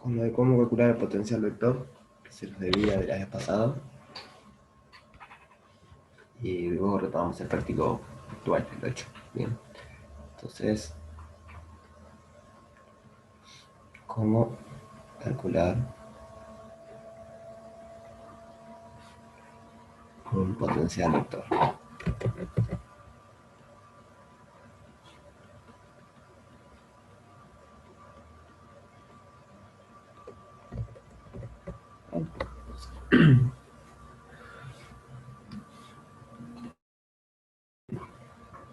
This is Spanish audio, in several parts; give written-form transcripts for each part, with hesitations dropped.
con lo de cómo calcular el potencial vector, que se nos debía de la vez pasada. Y luego retomamos el práctico actual, el 8. Bien. Entonces, ¿cómo calcular un potencial vector?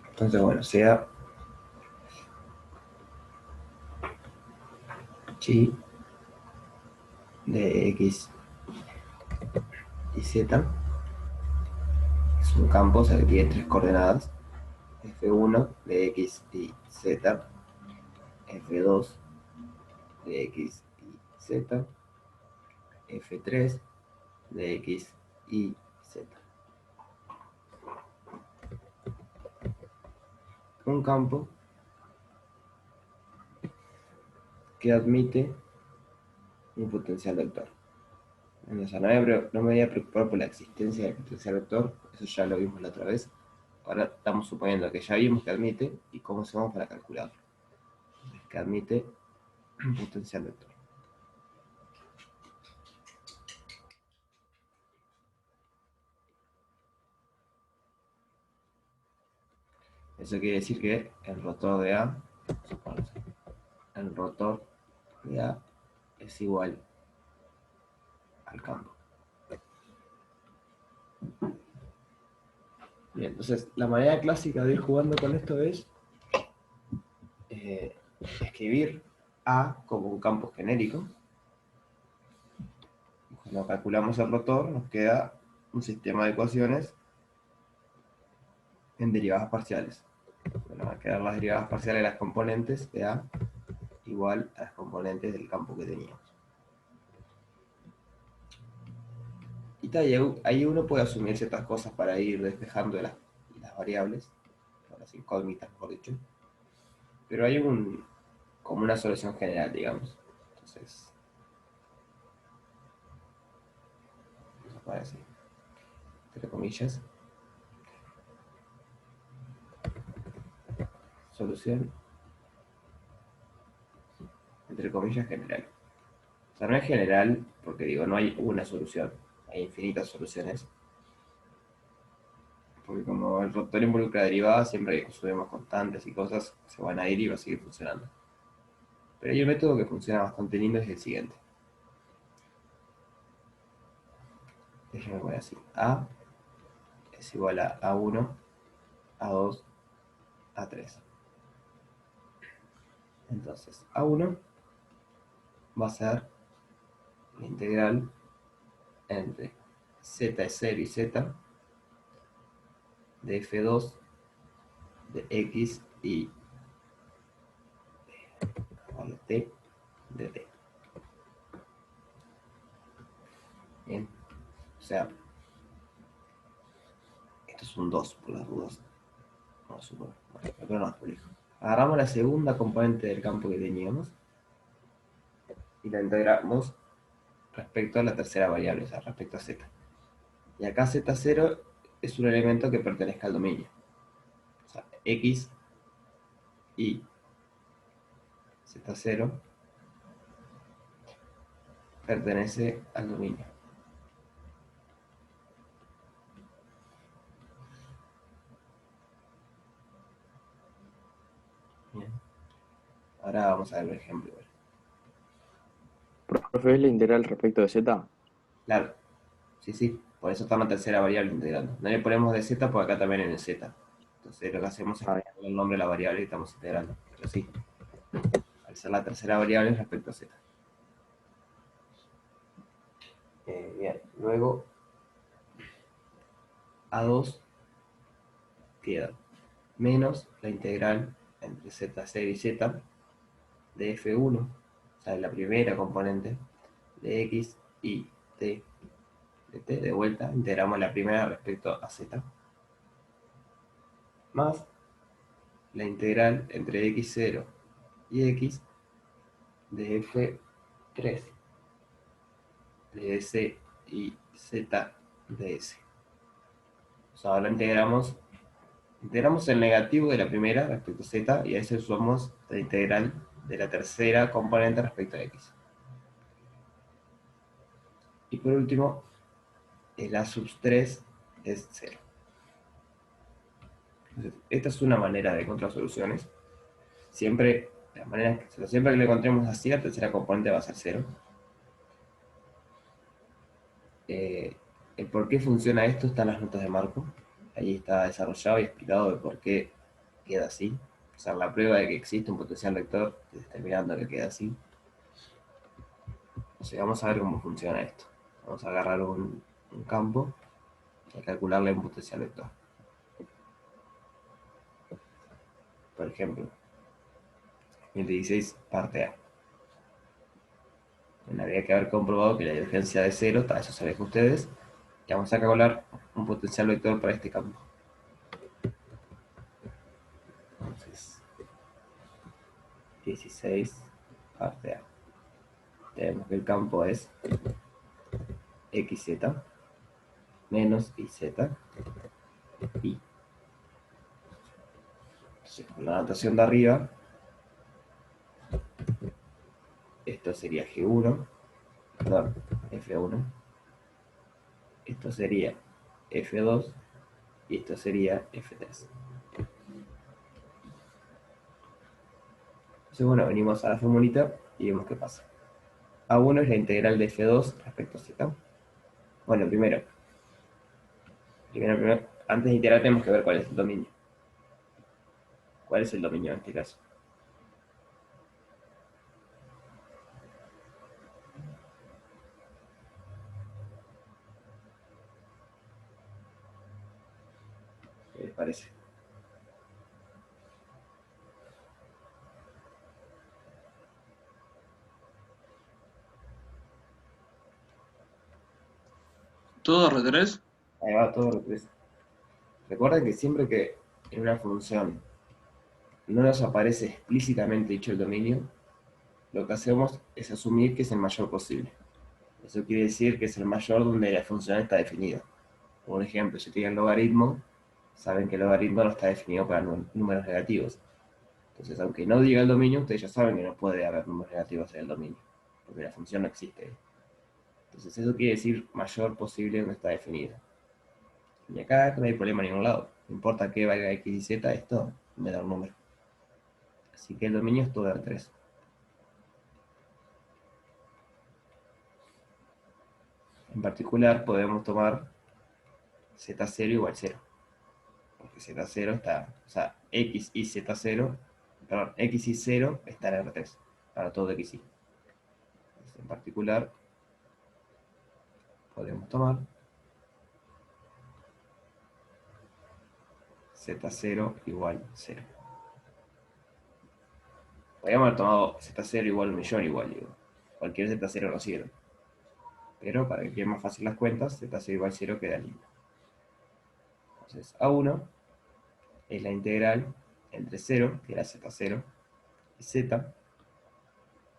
Entonces, bueno, sea chi de x y z es un campo, o sea que tiene tres coordenadas: f1 de x y z, f2 de x y z, f3 de x y z. Un campo que admite un potencial vector. O sea, no me voy a preocupar por la existencia del potencial vector, eso ya lo vimos la otra vez. Ahora estamos suponiendo que ya vimos que admite y cómo hacemos para calcularlo. Que admite un potencial vector. Eso quiere decir que el rotor de A, el rotor de A es igual al campo. Bien, entonces la manera clásica de ir jugando con esto es escribir A como un campo genérico. Cuando calculamos el rotor nos queda un sistema de ecuaciones en derivadas parciales. Bueno, van a quedar las derivadas parciales de las componentes de A igual a las componentes del campo que teníamos. Y ahí uno puede asumir ciertas cosas para ir despejando las variables, las incógnitas, mejor dicho. Pero hay como una solución general, digamos. Entonces, vamos a poner así, entre comillas. Solución, entre comillas, general. O sea, no es general porque digo, no hay una solución, hay infinitas soluciones. Porque como el rotor involucra derivadas, siempre que consumimos constantes y cosas, se van a ir y va a seguir funcionando. Pero hay un método que funciona bastante lindo, es el siguiente. Déjenme poner así. A es igual a A1, A2, A3. Entonces, A1 va a ser la integral entre z es 0 y z de f2 de x y t de t. Bien, o sea, esto es un 2 por las dudas. No, super, bueno, pero no explico. Agarramos la segunda componente del campo que teníamos y la integramos respecto a la tercera variable, o sea, respecto a z. Y acá z0 es un elemento que pertenezca al dominio. O sea, x y z0 pertenece al dominio. Bien. Ahora vamos a ver un ejemplo. Profe, ¿es la integral respecto de z? Claro, sí, sí, por eso está una tercera variable integrando. No le ponemos de z porque acá también en el z. Entonces lo que hacemos es Ah, cambiar el nombre de la variable que estamos integrando. Pero sí, al ser la tercera variable respecto a z. Bien, luego A2 queda menos la integral entre z0 y z de f1, o sea, de la primera componente, de x y t de t, de vuelta, integramos la primera respecto a z, más la integral entre x0 y x de f 3 de S y Z de S. Pues ahora integramos el negativo de la primera respecto a Z y a eso sumamos la integral de la tercera componente respecto a X. Y por último, el A sub 3 es 0. Entonces, esta es una manera de encontrar soluciones. Siempre que le encontremos así, la tercera componente va a ser 0. El por qué funciona esto está en las notas de Marco. Ahí está desarrollado y explicado de por qué queda así. O sea, la prueba de que existe un potencial vector determinando que queda así. O sea, vamos a ver cómo funciona esto. Vamos a agarrar un campo y a calcularle un potencial vector. Por ejemplo, 2016 parte A. Habría que haber comprobado que la divergencia de 0, eso se deja ustedes. Y vamos a calcular un potencial vector para este campo. Entonces, 16 parte A. Tenemos que el campo es xz menos iz y. Entonces, con la notación de arriba, esto sería G1, perdón, F1. Esto sería F2 y esto sería F3. Entonces, bueno, venimos a la formulita y vemos qué pasa. A1 es la integral de F2 respecto a Z. Bueno, primero, antes de integrar tenemos que ver cuál es el dominio. ¿Cuál es el dominio en este caso? ¿Qué les parece? ¿Todo R3? Ahí va todo lo que es. Recuerden que siempre que en una función no nos aparece explícitamente dicho el dominio, lo que hacemos es asumir que es el mayor posible. Eso quiere decir que es el mayor donde la función está definida. Por ejemplo, si tienen logaritmo, saben que el logaritmo no está definido para números negativos. Entonces, aunque no diga el dominio, ustedes ya saben que no puede haber números negativos en el dominio, porque la función no existe. Entonces, eso quiere decir mayor posible donde está definida. Y acá no hay problema en ningún lado. No importa qué valga x y z, esto me da un número. Así que el dominio es todo R3. En particular, podemos tomar z0 igual 0. Porque z0 está, o sea, x y z0, perdón, x y 0 está en R3, para todo x y. Entonces, en particular, podemos tomar z0 igual 0. Podríamos haber tomado z0 igual 1.000.000 igual, digo. Cualquier z0 nos sirve. Pero para que quede más fácil las cuentas, z0 igual 0 queda lindo. Entonces, A1 es la integral entre 0, que era z0, y z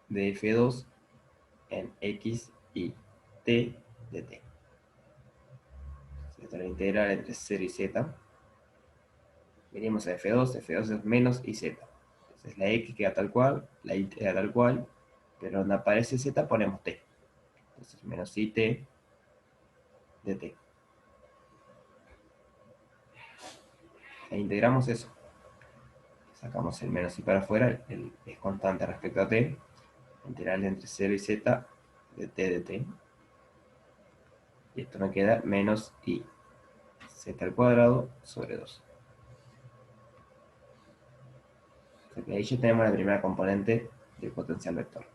de f2 en x y t de t. Esta es la integral entre 0 y z. Venimos a f2 es menos y z. Entonces la x queda tal cual, la y queda tal cual, pero donde aparece z ponemos t. Entonces menos it de t. E integramos eso. Sacamos el menos y para afuera, es constante respecto a t. Integral entre 0 y z de t de t. Y esto me queda menos i z al cuadrado sobre 2. O sea que ahí ya tenemos la primera componente del potencial vector.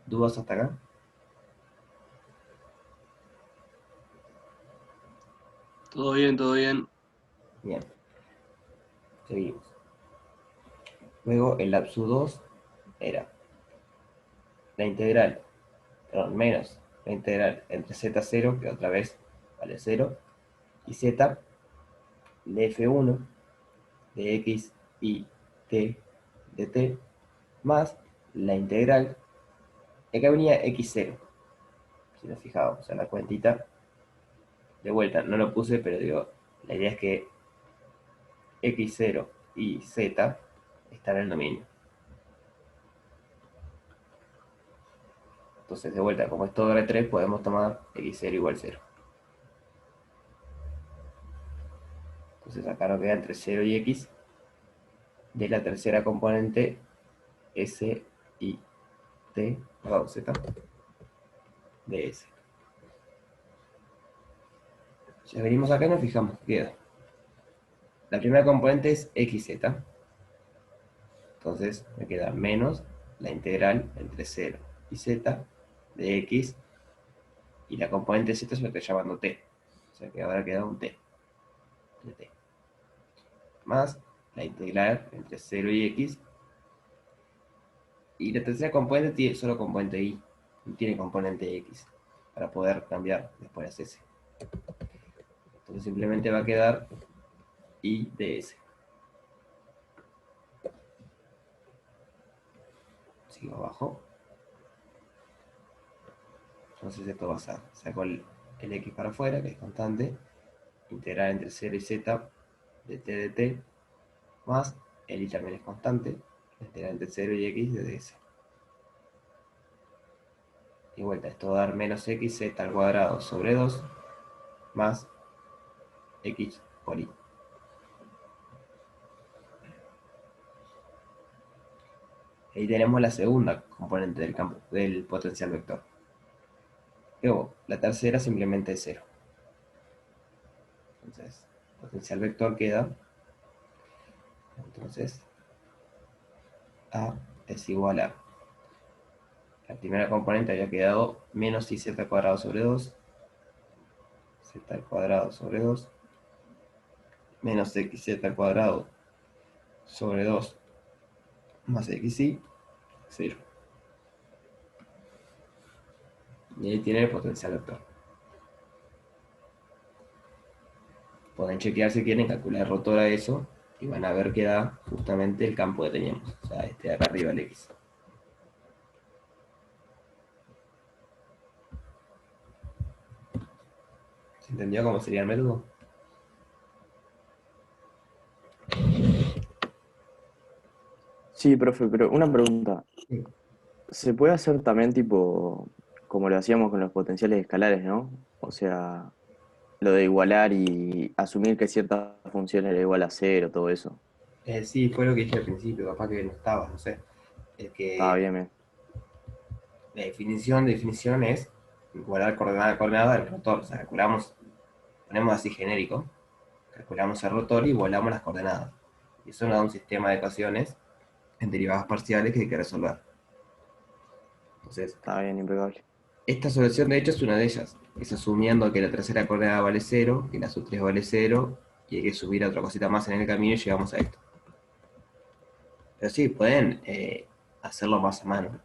¿Dudas hasta acá? Todo bien, todo bien. Bien. Seguimos. Luego el lapso 2 era la integral, perdón, menos la integral entre z0, que otra vez vale 0, y z de f1 de x y t de t, más la integral, y acá venía x0, si nos fijamos, o sea, la cuentita, de vuelta, no lo puse, pero digo, la idea es que x0 y z están en el dominio. Entonces, de vuelta, como es todo R3, podemos tomar x0 igual 0. Entonces acá nos queda entre 0 y x de la tercera componente s y t, perdón, z de s. Si venimos acá y nos fijamos, queda. La primera componente es xz. Entonces me queda menos la integral entre 0 y z de x, y la componente z se lo estoy llamando t. O sea que ahora queda un t de t. Más la integral entre 0 y x. Y la tercera componente tiene solo componente y, no tiene componente x, para poder cambiar después las s. Entonces simplemente va a quedar y de s. Sigo abajo. Entonces esto va a ser, saco el x para afuera, que es constante, integral entre 0 y z de t de t, más el y también es constante, integral entre 0 y x de ds. Y vuelta, esto va a dar menos xz al cuadrado sobre 2 más x por y. Ahí tenemos la segunda componente del campo del potencial vector. Luego, la tercera simplemente es 0. Entonces, potencial vector queda, entonces, A es igual a, la primera componente había quedado menos iz al cuadrado sobre 2, z al cuadrado sobre 2, menos xz al cuadrado sobre 2, más xy, 0. Y ahí tiene el potencial vector. Pueden chequear si quieren, calcular rotor a eso, y van a ver que da justamente el campo que teníamos, o sea, este de acá arriba, el x. ¿Se entendió cómo sería el método? Sí, profe, pero una pregunta. Sí. ¿Se puede hacer también tipo como lo hacíamos con los potenciales escalares, ¿no? O sea, lo de igualar y asumir que cierta función era igual a cero, todo eso. Sí, fue lo que dije al principio, capaz que no estaba, no sé. Es Estaba que bien, bien. la definición es igualar coordenada a coordenada del rotor. O sea, calculamos, ponemos así genérico, calculamos el rotor y volamos las coordenadas. Y eso nos da un sistema de ecuaciones en derivadas parciales que hay que resolver. Entonces, Estaba bien, impecable. esta solución de hecho es una de ellas. Es asumiendo que la tercera coordenada vale 0, que la sub 3 vale 0, y hay que subir a otra cosita más en el camino y llegamos a esto. Pero sí, pueden hacerlo más a mano.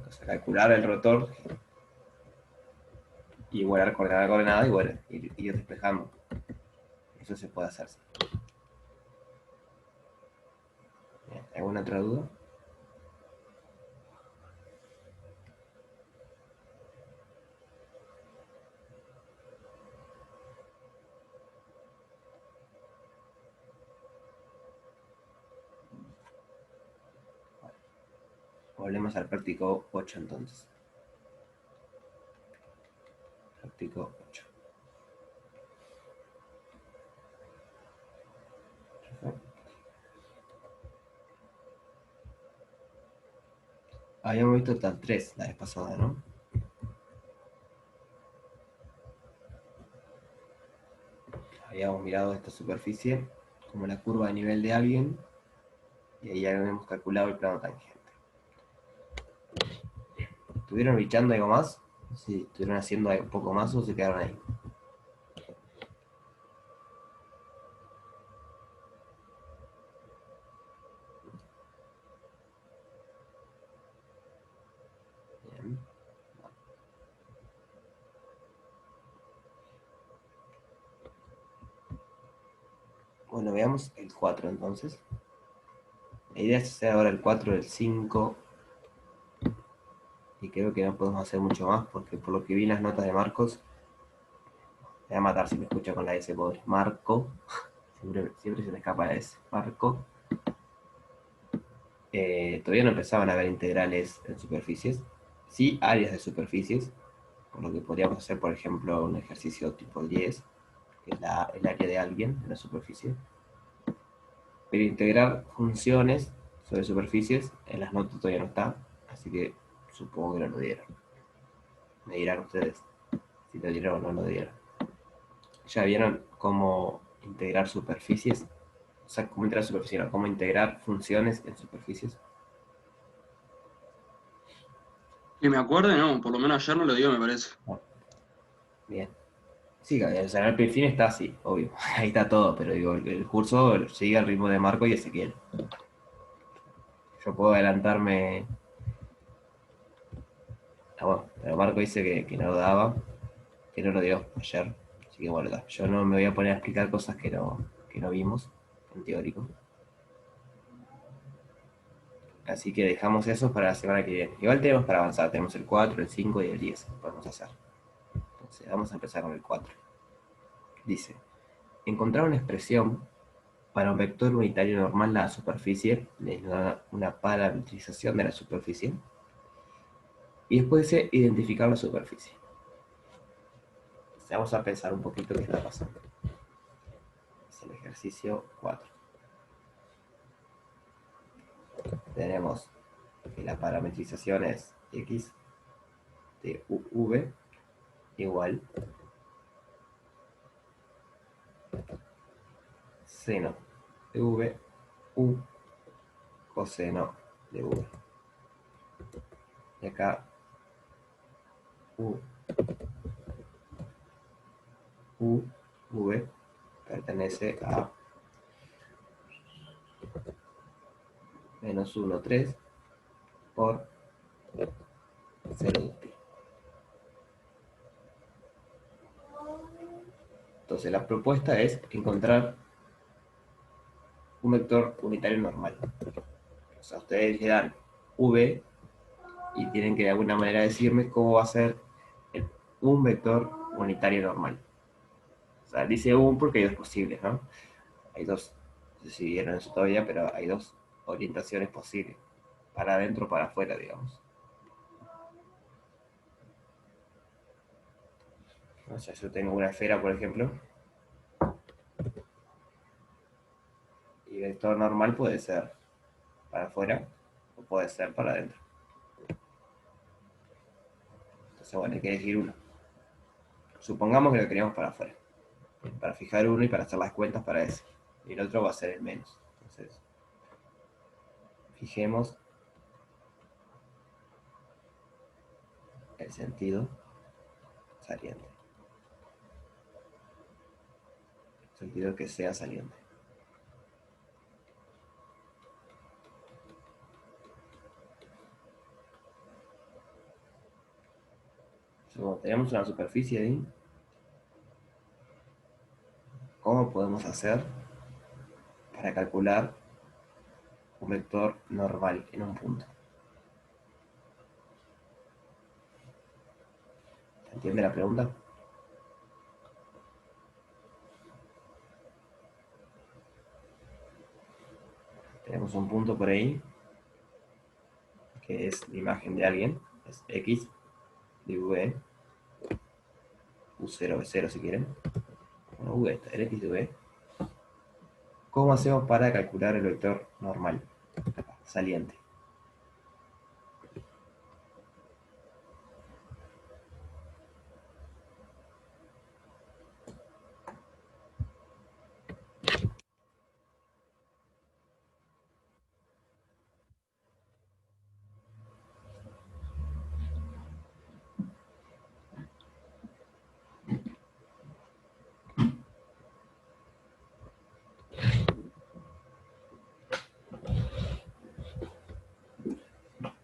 O sea, calcular el rotor y igualar coordenada a coordenada y bueno, ir despejando. Eso se puede hacer. Sí. Bien, ¿alguna otra duda? Volvemos al práctico 8 entonces. Práctico 8. Habíamos visto hasta el 3 la vez pasada, ¿no? Habíamos mirado esta superficie como la curva de nivel de alguien y ahí ya habíamos calculado el plano tangente. ¿Estuvieron bichando algo más? Si estuvieron haciendo un poco más o se quedaron ahí. Bien. Bueno, veamos el 4 entonces. La idea es hacer ahora el 4, el 5, y creo que no podemos hacer mucho más, porque por lo que vi en las notas de Marcos, me va a matar si me escucha con la S, pobre. Marco, siempre se me escapa la S. Marco. Todavía no empezaban a haber integrales en superficies, sí áreas de superficies, por lo que podríamos hacer, por ejemplo, un ejercicio tipo 10, que es el área de alguien en la superficie. Pero integrar funciones sobre superficies en las notas todavía no está, así que supongo que no lo dieron. Me dirán ustedes si lo dieron o no lo dieron. ¿Ya vieron cómo integrar superficies? O sea, cómo integrar superficies, no, cómo integrar funciones en superficies. Que me acuerde, no, por lo menos ayer no lo dio, me parece. No. Bien. Sí, o sea, en el perfil está así, obvio. Ahí está todo, pero digo, el curso sigue al ritmo de Marco y Ezequiel. Yo puedo adelantarme. Ah, bueno, pero Marco dice que no lo daba, que no lo dio ayer. Así que bueno, yo no me voy a poner a explicar cosas que no vimos en teórico. Así que dejamos eso para la semana que viene. Igual tenemos para avanzar, tenemos el 4, el 5 y el 10 que podemos hacer. Entonces, vamos a empezar con el 4. Dice, encontrar una expresión para un vector unitario normal de la superficie, le da una parametrización de la superficie, y después dice identificar la superficie. Vamos a pensar un poquito qué está pasando. Es el ejercicio 4. Tenemos que la parametrización es x de uv igual seno de v u coseno de v. Y acá v pertenece a menos 1, 3 por 0. Entonces la propuesta es encontrar un vector unitario normal. O sea, ustedes le dan v y tienen que de alguna manera decirme cómo va a ser un vector unitario normal. O sea, dice un porque hay dos posibles, ¿no? Hay dos, no sé si vieron eso todavía, pero hay dos orientaciones posibles. Para adentro o para afuera, digamos. O sea, yo tengo una esfera, por ejemplo, y vector normal puede ser para afuera o puede ser para adentro. Entonces, bueno, hay que elegir uno. Supongamos que lo queríamos para afuera. Para fijar uno y para hacer las cuentas para ese. Y el otro va a ser el menos. Entonces, fijemos el sentido saliente. El sentido que sea saliente. Como tenemos una superficie ahí, ¿cómo podemos hacer para calcular un vector normal en un punto? ¿Se entiende la pregunta? Tenemos un punto por ahí, que es la imagen de alguien, es x de v, u0, v0 si quieren. Bueno, v está, el x de v. ¿Cómo hacemos para calcular el vector normal saliente?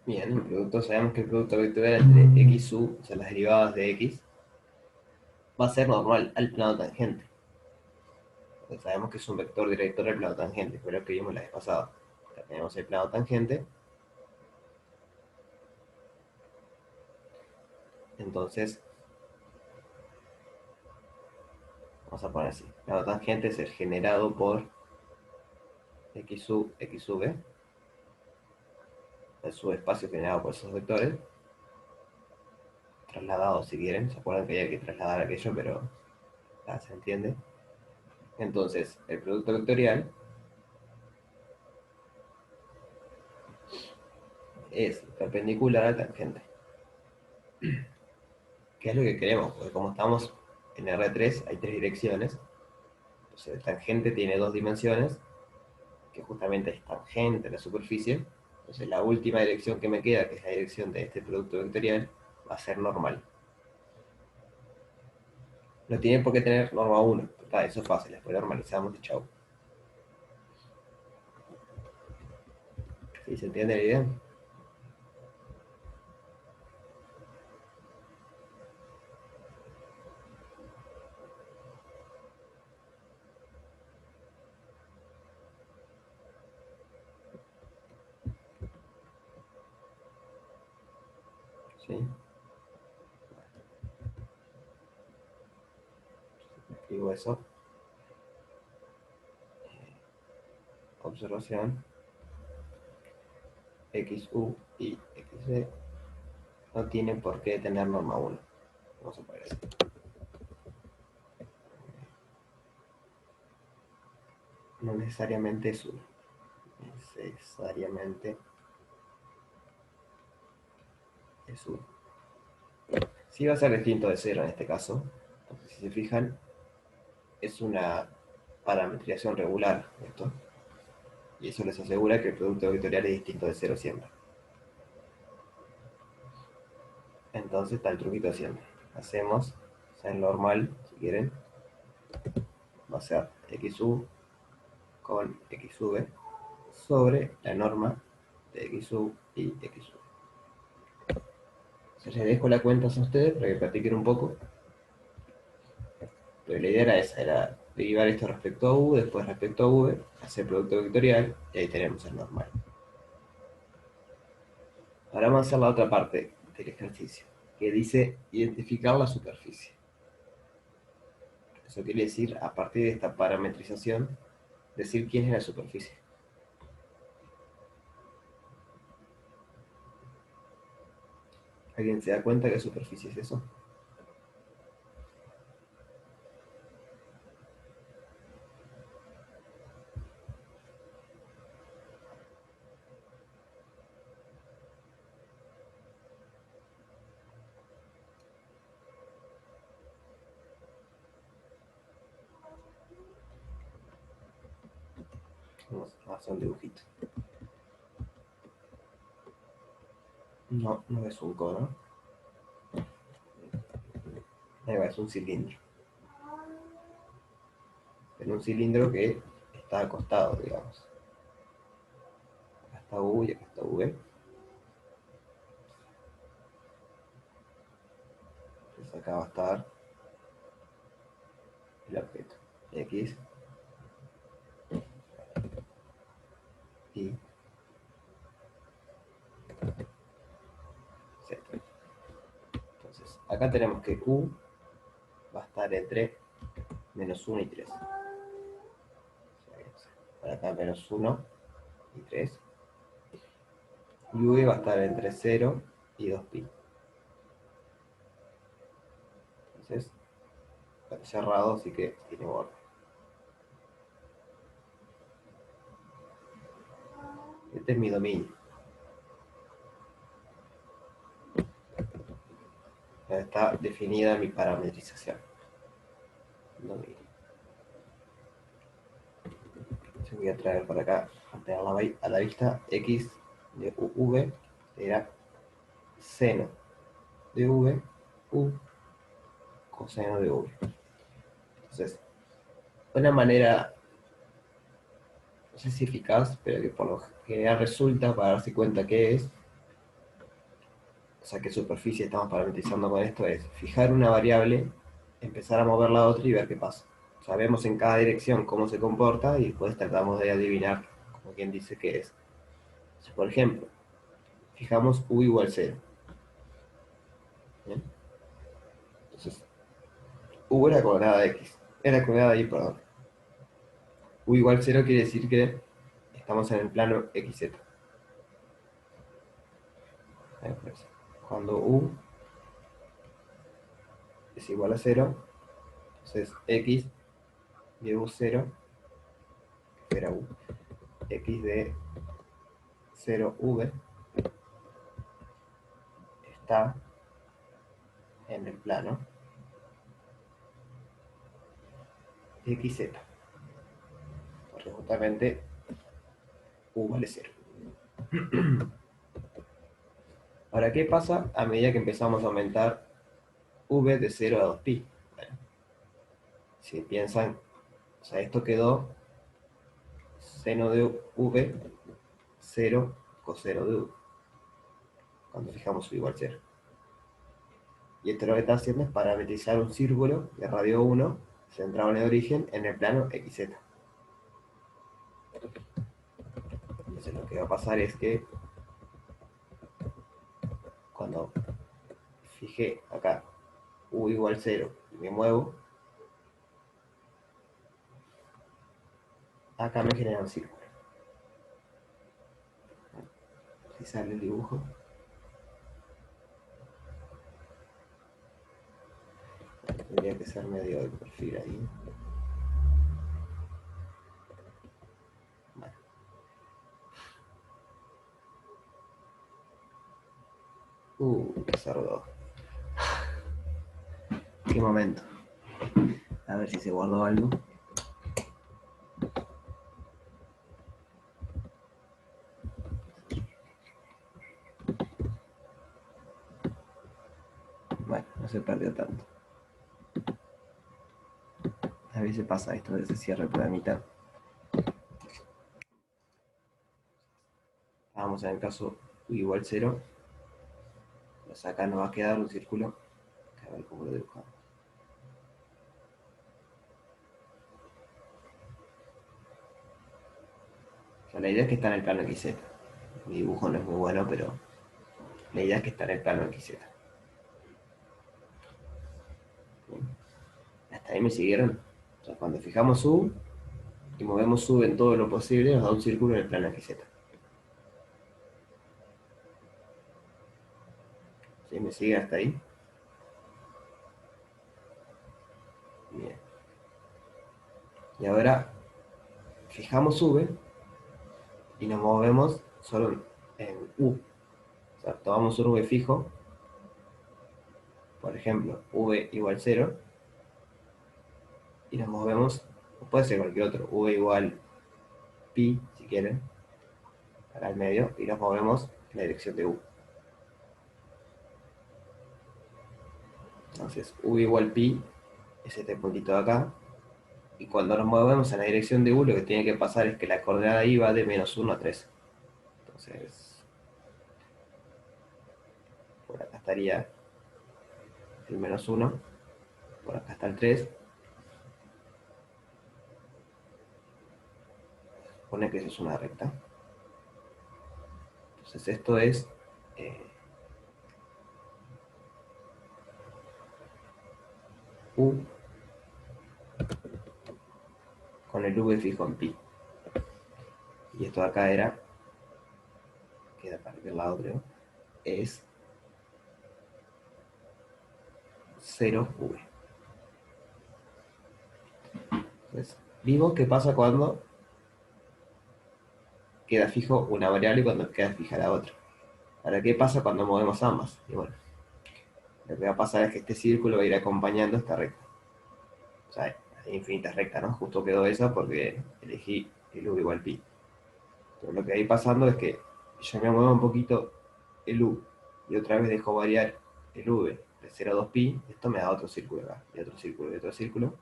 Bien, el producto, sabemos que el producto vectorial entre x u, o sea, las derivadas de x, va a ser normal al plano tangente. Porque sabemos que es un vector director al plano tangente, fue lo que vimos la vez pasada. Acá tenemos el plano tangente. Entonces, vamos a poner así. El plano tangente es el generado por x sub v, el subespacio generado por esos vectores, trasladado si quieren. Se acuerdan que hay que trasladar aquello, pero ya se entiende. Entonces, el producto vectorial es perpendicular al tangente. ¿Qué es lo que queremos? Porque como estamos en R3, hay tres direcciones. Entonces, el tangente tiene dos dimensiones, que justamente es tangente a la superficie. Entonces, la última dirección que me queda, que es la dirección de este producto vectorial, va a ser normal. No tiene por qué tener norma 1. Eso es fácil, después normalizamos y chau. ¿Sí se entiende la idea? ¿Sí? Escribo eso. Observación. XU y XB no tienen por qué tener norma 1. Vamos a poner eso. No necesariamente es 1. Necesariamente es 1. Sí va a ser distinto de 0 en este caso. Entonces, si se fijan, es una parametrización regular esto. Y eso les asegura que el producto vectorial es distinto de 0 siempre. Entonces está el truquito de siempre. Hacemos, o sea, el normal, si quieren, va a ser XU con XV sobre la norma de XU y XV. Entonces les dejo la cuenta a ustedes para que practiquen un poco. Pero la idea era esa, era derivar esto respecto a U, después respecto a V, hacer producto vectorial, y ahí tenemos el normal. Ahora vamos a hacer la otra parte del ejercicio, que dice identificar la superficie. Eso quiere decir, a partir de esta parametrización, decir quién es la superficie. ¿Alguien se da cuenta qué superficie es eso? Vamos a hacer un dibujito. No, no es un cono. Ahí va, es un cilindro. Pero un cilindro que está acostado, digamos. Acá está U y acá está V. Entonces acá va a estar el objeto. X y Z. Entonces, acá tenemos que U va a estar entre menos 1 y 3. Para acá menos 1 y 3. Y V va a estar entre 0 y 2pi. Entonces, está cerrado, así que tiene borde. Este es mi dominio. Ya está definida mi parametrización. Dominio. Yo voy a traer para acá, a tenerla a la vista, x de uv era seno de v, u coseno de v. Entonces, una manera, no sé si eficaz, pero que por lo general resulta para darse cuenta qué es, o sea, qué superficie estamos parametrizando con esto, es fijar una variable, empezar a mover la otra y ver qué pasa. Sabemos en cada dirección cómo se comporta y después tratamos de adivinar, como quien dice, qué es. Si, por ejemplo, fijamos u igual 0. ¿Bien? Entonces, u era coordenada de x. Era coordenada de y, perdón. U igual 0 quiere decir que estamos en el plano xz. Pues, cuando u es igual a 0, entonces x de u0, que era u, x de 0v, está en el plano xz, porque justamente u vale 0. Ahora, ¿qué pasa a medida que empezamos a aumentar v de 0 a 2pi? Bueno, si piensan, o sea, esto quedó seno de v, 0 coseno de u, cuando fijamos u igual 0. Y esto lo que está haciendo es parametrizar un círculo de radio 1, centrado en el origen, en el plano xz. Entonces lo que va a pasar es que cuando fijé acá u igual 0 y me muevo, acá me genera un círculo. Si sale el dibujo, tendría que ser medio de perfil ahí. Qué cerdo. Qué momento. A ver si se guardó algo. Bueno, no se perdió tanto. A veces pasa esto de se cierra el programita. Vamos en el caso u igual 0. Pues acá nos va a quedar un círculo. A ver cómo lo dibujamos. O sea, la idea es que está en el plano XZ. Mi dibujo no es muy bueno, pero la idea es que está en el plano XZ. Bien. Hasta ahí me siguieron. O sea, cuando fijamos U y movemos U en todo lo posible, nos da un círculo en el plano XZ. ¿Sí? ¿Me sigue hasta ahí? Bien. Y ahora fijamos V y nos movemos solo en U. O sea, tomamos un V fijo, por ejemplo, V igual 0, y nos movemos, puede ser cualquier otro, V igual pi, si quieren, para el medio, y nos movemos en la dirección de U. Entonces, U igual pi es este puntito de acá, y cuando nos movemos en la dirección de U, lo que tiene que pasar es que la coordenada I va de -1 a 3. Entonces, por acá estaría el -1, por acá está el 3. Supone que eso es una recta. Entonces esto es U con el V fijo en pi. Y esto de acá era, queda para aquel lado creo, es 0V. Entonces, vimos qué pasa cuando queda fijo una variable y cuando queda fija la otra. Ahora, ¿qué pasa cuando movemos ambas? Y bueno, lo que va a pasar es que este círculo va a ir acompañando esta recta. O sea, hay infinitas rectas, ¿no? Justo quedó esa porque elegí el U igual pi. Pero lo que va a ir pasando es que yo me muevo un poquito el U y otra vez dejo variar el V de 0 a 2pi, esto me da otro círculo acá, y otro círculo, y otro círculo.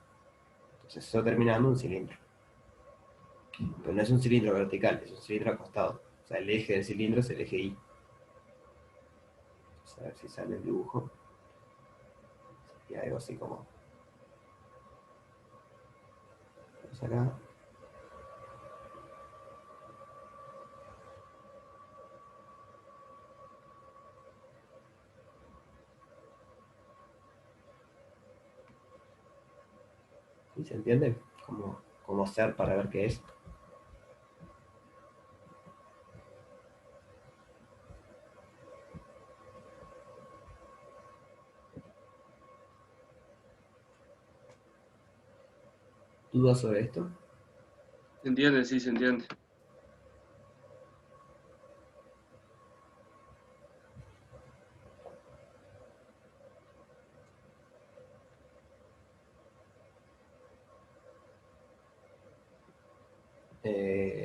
Entonces eso termina dando un cilindro. Pero no es un cilindro vertical, es un cilindro acostado. O sea, el eje del cilindro es el eje Y. Vamos a ver si sale el dibujo. Y algo así como. Vamos acá. ¿Sí se entiende? Cómo hacer para ver qué es. ¿Dudas sobre esto? ¿Se entiende? Sí, se entiende.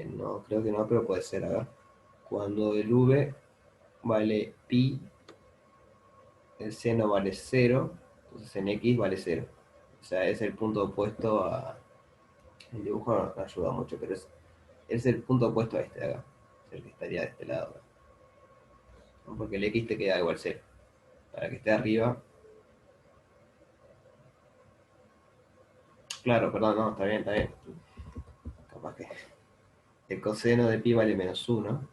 No, creo que no, pero puede ser. A ver. Cuando el v vale pi, el seno vale cero, entonces en x vale cero. O sea, es el punto opuesto a... El dibujo no ayuda mucho, pero es el punto opuesto a este de acá. Es el que estaría de este lado. ¿No? Porque el x te queda igual cero. Para que esté arriba... Claro, perdón, no, está bien, está bien. Capaz que el coseno de pi vale menos uno.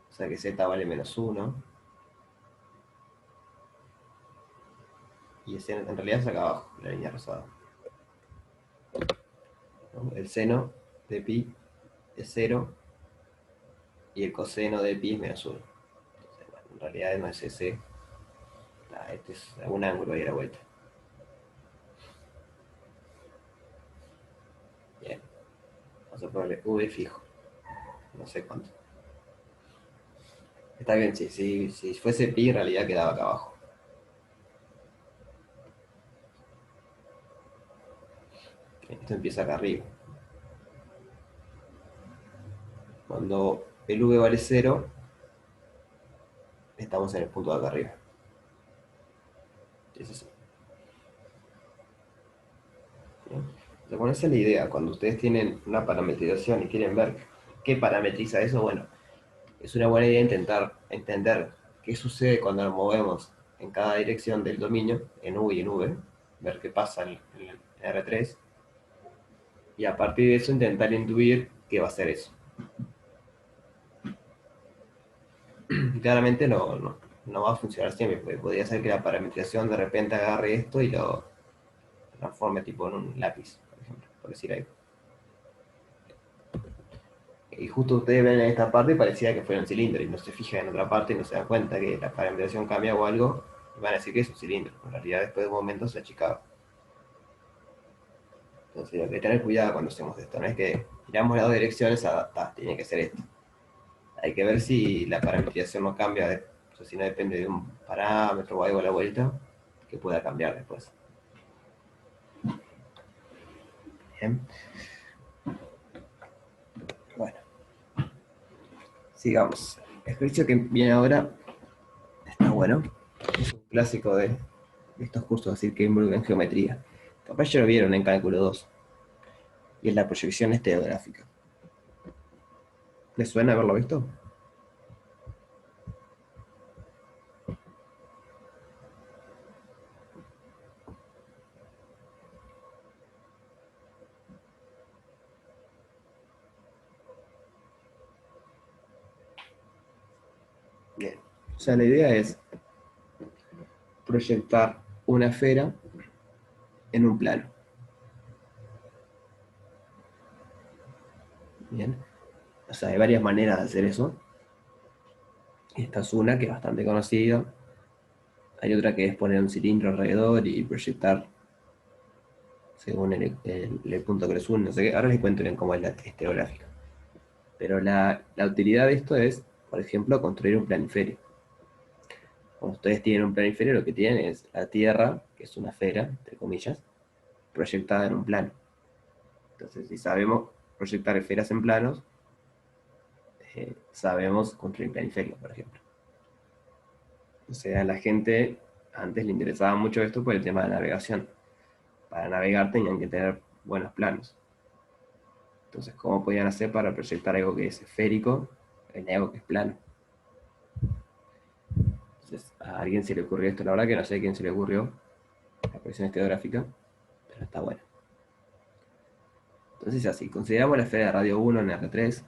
O sea que z vale menos uno. Y el seno en realidad es acá abajo, la línea rosada. ¿No? El seno de pi es cero y el coseno de pi es menos uno. Entonces, bueno, en realidad no es ese. Este es un ángulo ahí a la vuelta. Bien. Vamos a ponerle v fijo. No sé cuánto. Está bien, si fuese pi en realidad quedaba acá abajo. Esto empieza acá arriba. Cuando el v vale cero, estamos en el punto de acá arriba. Es así. Bien. Entonces, bueno, esa es la idea. Cuando ustedes tienen una parametrización y quieren ver qué parametriza eso, bueno, es una buena idea intentar entender qué sucede cuando nos movemos en cada dirección del dominio, en U y en V, ver qué pasa en el R3, y a partir de eso intentar intuir qué va a ser eso. Claramente no va a funcionar siempre, porque podría ser que la parametrización de repente agarre esto y lo transforme tipo en un lápiz, por ejemplo, por decir algo. Y justo ustedes ven en esta parte parecía que fuera un cilindro y no se fijan en otra parte y no se dan cuenta que la parametrización cambia o algo y van a decir que es un cilindro. En realidad después de un momento se achicaba. Entonces hay que tener cuidado cuando hacemos esto. No es que miramos las dos direcciones, tiene que ser esto. Hay que ver si la parametrización no cambia, o sea, si no depende de un parámetro o algo a la vuelta, que pueda cambiar después. Bien. Bueno, sigamos. El ejercicio que viene ahora está bueno. Es un clásico de estos cursos así que involucran geometría. Capaz ya lo vieron en cálculo 2. Y es la proyección estereográfica. ¿Les suena haberlo visto? Bien. O sea, la idea es proyectar una esfera en un plano. Bien. O sea, hay varias maneras de hacer eso. Esta es una que es bastante conocida. Hay otra que es poner un cilindro alrededor y proyectar según el punto que les une, no sé qué. Ahora les cuento bien cómo es la estereográfica. Pero la utilidad de esto es, por ejemplo, construir un planiferio. Cuando ustedes tienen un planiferio, lo que tienen es la Tierra, que es una esfera, entre comillas, proyectada en un plano. Entonces, si sabemos proyectar esferas en planos, sabemos construir planiferios, por ejemplo. O sea, a la gente antes le interesaba mucho esto por el tema de navegación. Para navegar tenían que tener buenos planos. Entonces, ¿cómo podían hacer para proyectar algo que es esférico en algo que es plano? Entonces, a alguien se le ocurrió esto. La verdad que no sé a quién se le ocurrió la proyección estereográfica, pero está bueno. Entonces, así, consideramos la esfera de radio 1 en R3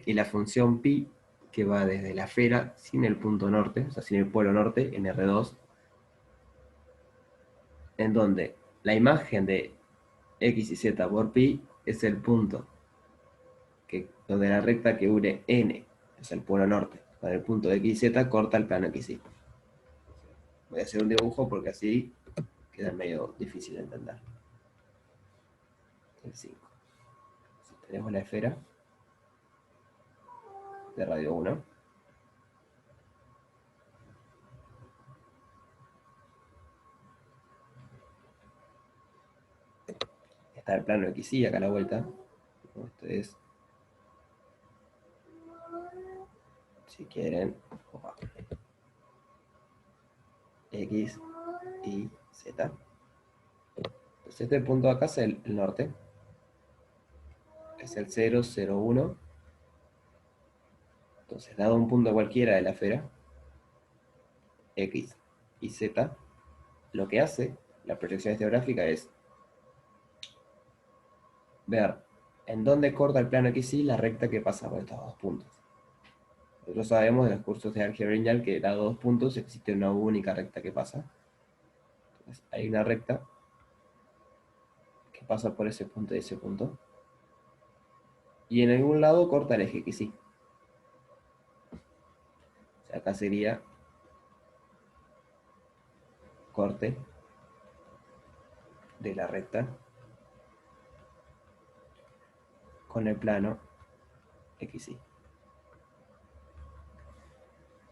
y la función pi que va desde la esfera sin el punto norte, o sea, sin el polo norte en R2, en donde la imagen de x y z por pi es el punto donde la recta que une n es el polo norte. Para el punto de x y z corta el plano XY. Voy a hacer un dibujo porque así queda medio difícil de entender. El 5. Si tenemos la esfera de radio 1. Está el plano XY acá a la vuelta. Esto es, si quieren, X y Z. Entonces este punto de acá es el norte. Es el 0, 0, 1. Entonces, dado un punto cualquiera de la esfera, X y Z, lo que hace la proyección estereográfica es ver en dónde corta el plano XY la recta que pasa por estos dos puntos. Nosotros sabemos de los cursos de álgebra lineal que dado dos puntos existe una única recta que pasa. Entonces, hay una recta que pasa por ese punto y ese punto. Y en algún lado corta el eje XY. O sea, acá sería corte de la recta con el plano XY.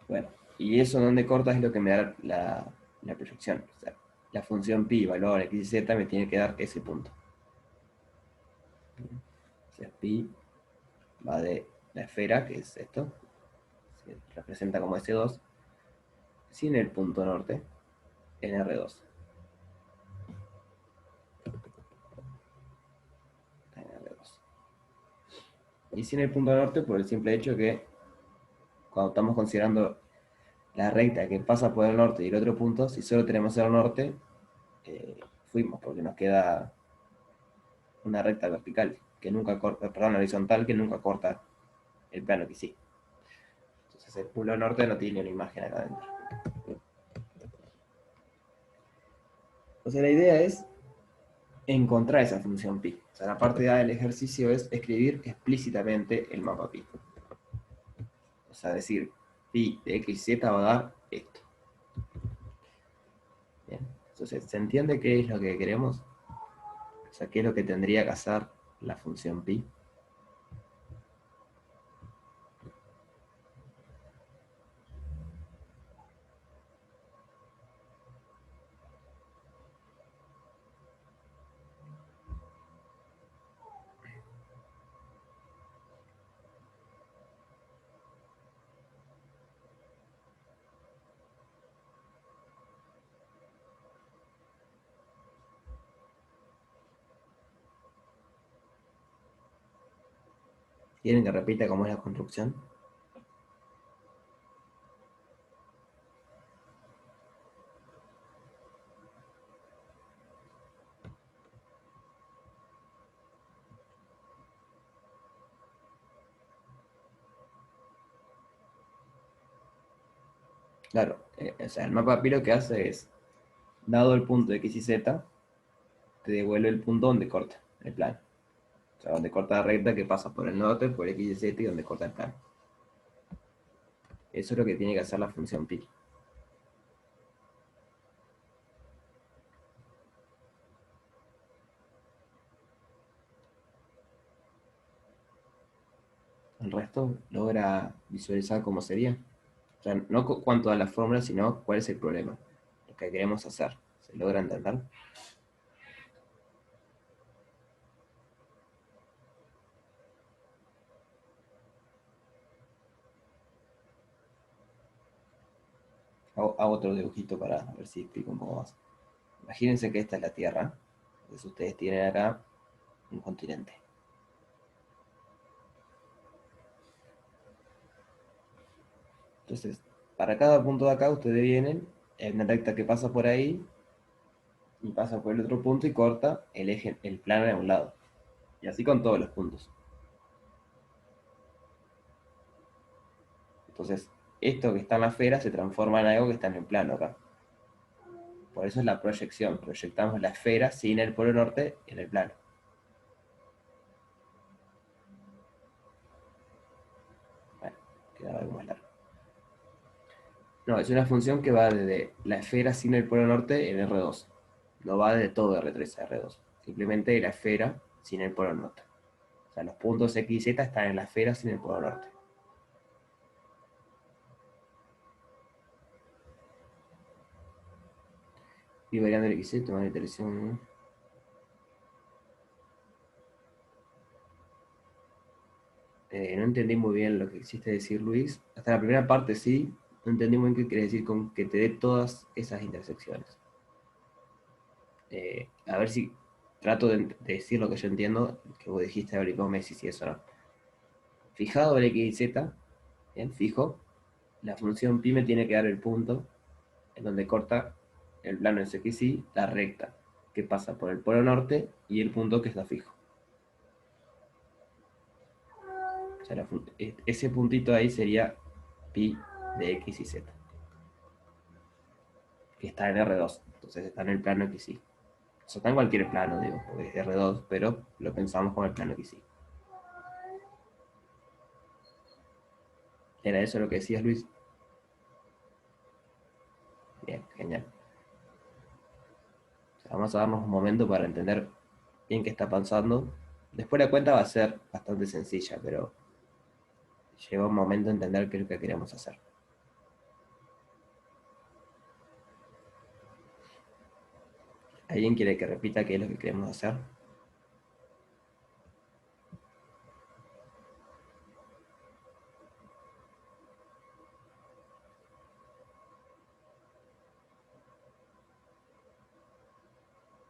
Bueno, y eso donde corta es lo que me da la proyección. O sea, la función pi valor x y z me tiene que dar ese punto. O sea, pi va de la esfera, que es esto, se representa como S2, sin el punto norte, en R2. En R2. Y sin el punto norte por el simple hecho que cuando estamos considerando la recta que pasa por el norte y el otro punto, si solo tenemos el norte, fuimos, porque nos queda una recta vertical que nunca corta, perdón, horizontal que nunca corta el plano que sí. Entonces el polo norte no tiene una imagen acá adentro. Entonces la idea es encontrar esa función pi. O sea, la parte A del ejercicio es escribir explícitamente el mapa pi. O sea, decir pi de x y z va a dar esto. Bien. Entonces, ¿se entiende qué es lo que queremos? O sea, ¿qué es lo que tendría que hacer la función pi? ¿Quieren que repita cómo es la construcción? Claro, o sea, el mapa pi lo que hace es, dado el punto de x y z, te devuelve el punto donde corta el plano. O sea, donde corta la recta que pasa por el norte, por x y z y donde corta el plano. Eso es lo que tiene que hacer la función pi. El resto logra visualizar cómo sería. O sea, no cuánto a la fórmula, sino cuál es el problema. Lo que queremos hacer. ¿Se logra entender? Hago otro dibujito para ver si explico un poco más. Imagínense que esta es la Tierra. Entonces ustedes tienen acá un continente. Entonces, para cada punto de acá ustedes vienen, hay una recta que pasa por ahí y pasa por el otro punto y corta el eje, el plano de un lado. Y así con todos los puntos. Entonces, esto que está en la esfera se transforma en algo que está en el plano acá. Por eso es la proyección. Proyectamos la esfera sin el polo norte en el plano. Bueno, queda algo más largo. No, es una función que va desde la esfera sin el polo norte en R2. No va desde todo R3 a R2. Simplemente la esfera sin el polo norte. O sea, los puntos X y Z están en la esfera sin el polo norte. Y variando el XZ, tomar la iteración. No entendí muy bien lo que quisiste decir, Luis. Hasta la primera parte sí. No entendí muy bien qué quiere decir con que te dé todas esas intersecciones. A ver si trato de decir lo que yo entiendo, que vos dijiste ahora y vos me decís si eso no. Fijado el X y Z, bien, fijo, la función pi me tiene que dar el punto en donde corta el plano SXY, la recta que pasa por el polo norte y el punto que está fijo. O sea, ese puntito ahí sería pi de X y Z, que está en R2, entonces está en el plano XY. O sea, está en cualquier plano, digo, porque es R2, pero lo pensamos como el plano XY. ¿Era eso lo que decías, Luis? Bien, genial. O sea, vamos a darnos un momento para entender bien qué está pasando. Después la cuenta va a ser bastante sencilla, pero llega un momento a entender qué es lo que queremos hacer. ¿Alguien quiere que repita qué es lo que queremos hacer?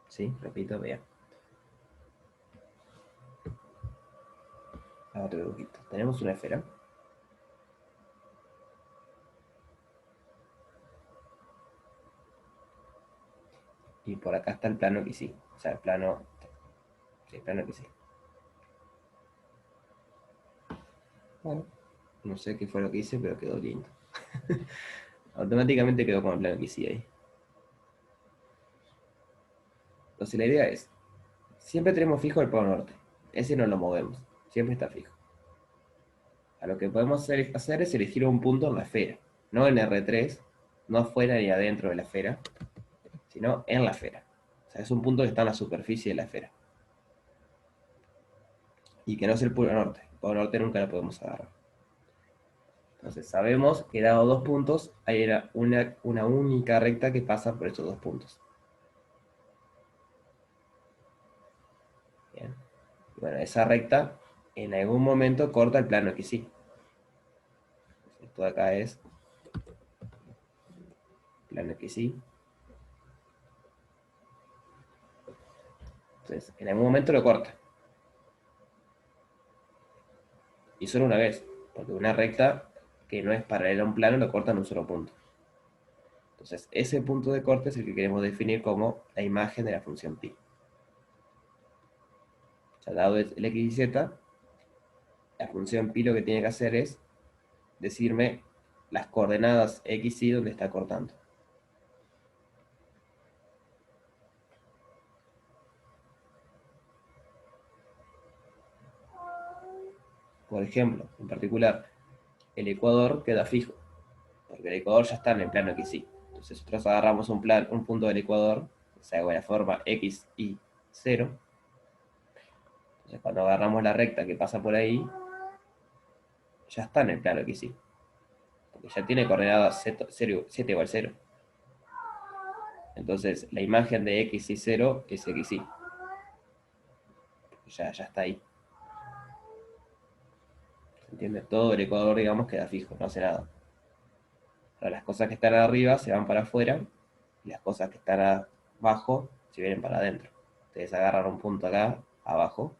Sí, repito, bien. A otro dibujito. Tenemos una esfera. Y por acá está el plano que sí. O sea, el plano. Sí, el plano que sí. Bueno, no sé qué fue lo que hice, pero quedó lindo. Automáticamente quedó con el plano que sí ahí. Entonces la idea es, siempre tenemos fijo el polo norte. Ese no lo movemos. Siempre está fijo. A lo que podemos hacer es elegir un punto en la esfera. No en R3, no afuera ni adentro de la esfera, sino en la esfera. O sea, es un punto que está en la superficie de la esfera. Y que no es el polo norte. El polo norte nunca lo podemos agarrar. Entonces sabemos que dado dos puntos, hay una única recta que pasa por estos dos puntos. Bien. Y bueno, esa recta en algún momento corta el plano XY. Esto de acá es plano XY. Entonces, en algún momento lo corta. Y solo una vez, porque una recta que no es paralela a un plano lo corta en un solo punto. Entonces, ese punto de corte es el que queremos definir como la imagen de la función pi. O sea, dado el x y z, la función pi lo que tiene que hacer es decirme las coordenadas x y donde está cortando. Por ejemplo, en particular, el ecuador queda fijo, porque el ecuador ya está en el plano XY. Entonces nosotros agarramos un punto del ecuador, o sea, de la forma x y 0. Entonces cuando agarramos la recta que pasa por ahí, ya está en el plano XY. Porque ya tiene coordenadas z igual 0. Entonces la imagen de x y 0 es XY. Ya está ahí. ¿Se entiende? Todo el ecuador, digamos, queda fijo, no hace nada. Ahora, las cosas que están arriba se van para afuera y las cosas que están abajo se vienen para adentro. Ustedes agarran un punto acá, abajo.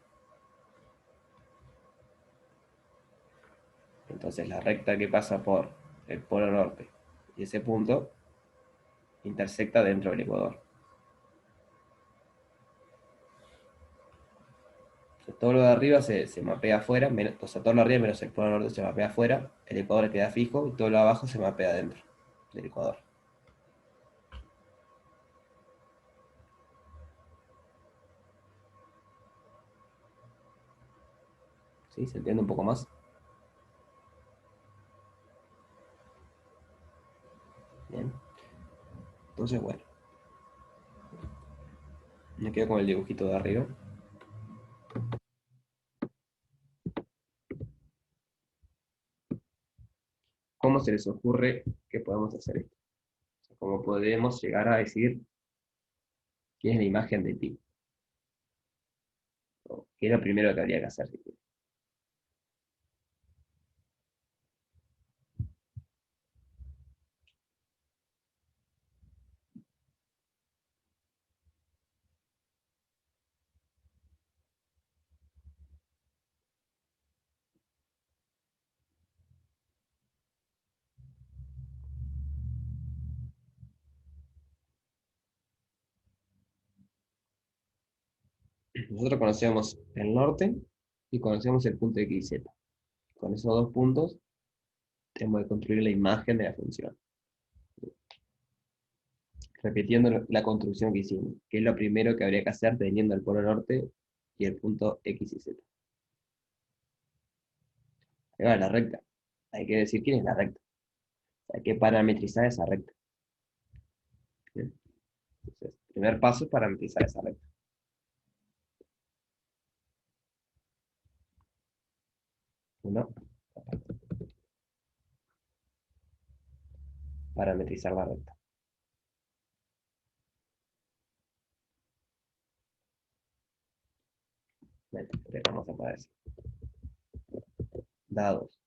Entonces la recta que pasa por el polo norte y ese punto intersecta dentro del ecuador. Entonces, todo lo de arriba se mapea afuera, o sea, todo lo de arriba menos el polo norte se mapea afuera, el ecuador queda fijo y todo lo de abajo se mapea dentro del ecuador. ¿Sí? ¿Se entiende un poco más? Bien. Entonces, bueno, me quedo con el dibujito de arriba. ¿Cómo se les ocurre que podemos hacer esto? O sea, ¿cómo podemos llegar a decir qué es la imagen de pi? ¿O qué es lo primero que habría que hacer? Nosotros conocemos el norte y conocemos el punto X y Z. Con esos dos puntos tenemos que construir la imagen de la función. Repitiendo la construcción que hicimos, que es lo primero que habría que hacer teniendo el polo norte y el punto X y Z. Ahí va la recta. Hay que decir quién es la recta. Hay que parametrizar esa recta. Bien. Entonces, primer paso es parametrizar esa recta. Uno, parametrizar la recta. Bueno, le vamos a poner así. Dados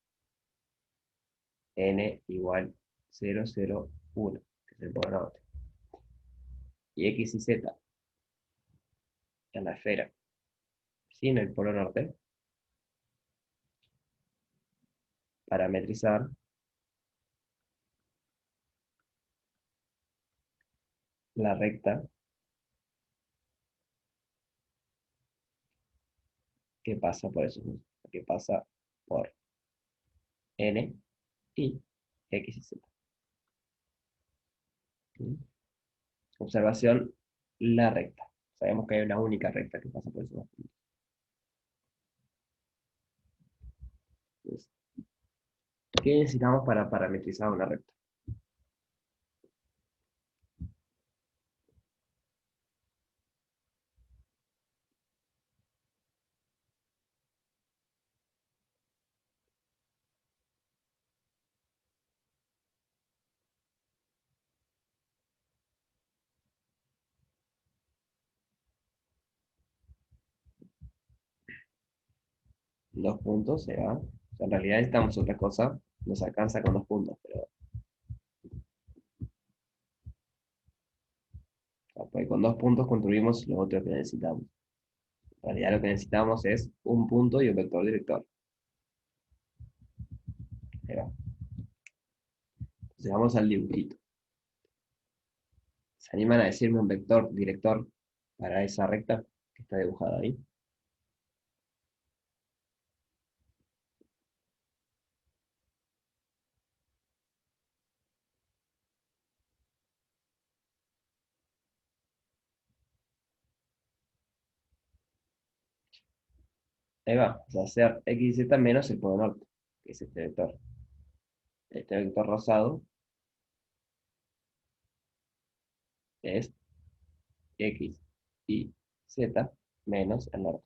n igual 0, 0, 1, que es el polo norte. Y X y Z en la esfera sin el polo norte, parametrizar la recta que pasa por esos dos, que pasa por n y x y z. ¿Sí? Observación, la recta. Sabemos que hay una única recta que pasa por esos dos puntos. Entonces, ¿qué necesitamos para parametrizar una recta? Dos puntos se va. O sea, en realidad necesitamos otra cosa. Nos alcanza con dos puntos, pero o sea, pues con dos puntos construimos lo otro que necesitamos. En realidad lo que necesitamos es un punto y un vector director. Ahí va. Entonces vamos al dibujito. ¿Se animan a decirme un vector director para esa recta que está dibujada ahí? Ahí va, o sea, hacer x y z menos el polo norte, que es este vector. Este vector rosado es x y z menos el norte.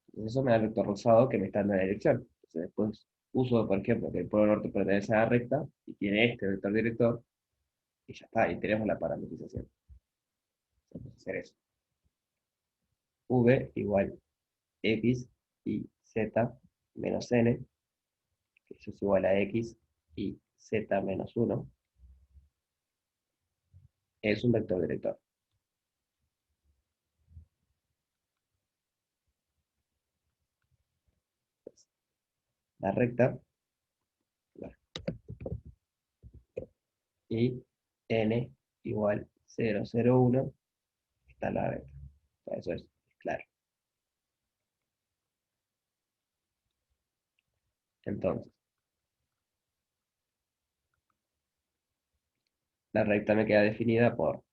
Entonces eso me da el vector rosado que me está en la dirección. Entonces después uso, por ejemplo, que el polo norte pertenece a la recta y tiene este vector director, y ya está, y tenemos la parametrización. Vamos a hacer eso. V igual x y z menos n, que eso es igual a x y z menos 1, es un vector director. La recta, bueno, y n igual 0, 0, 1, está en la recta. O sea, eso es claro. Entonces, la recta me queda definida por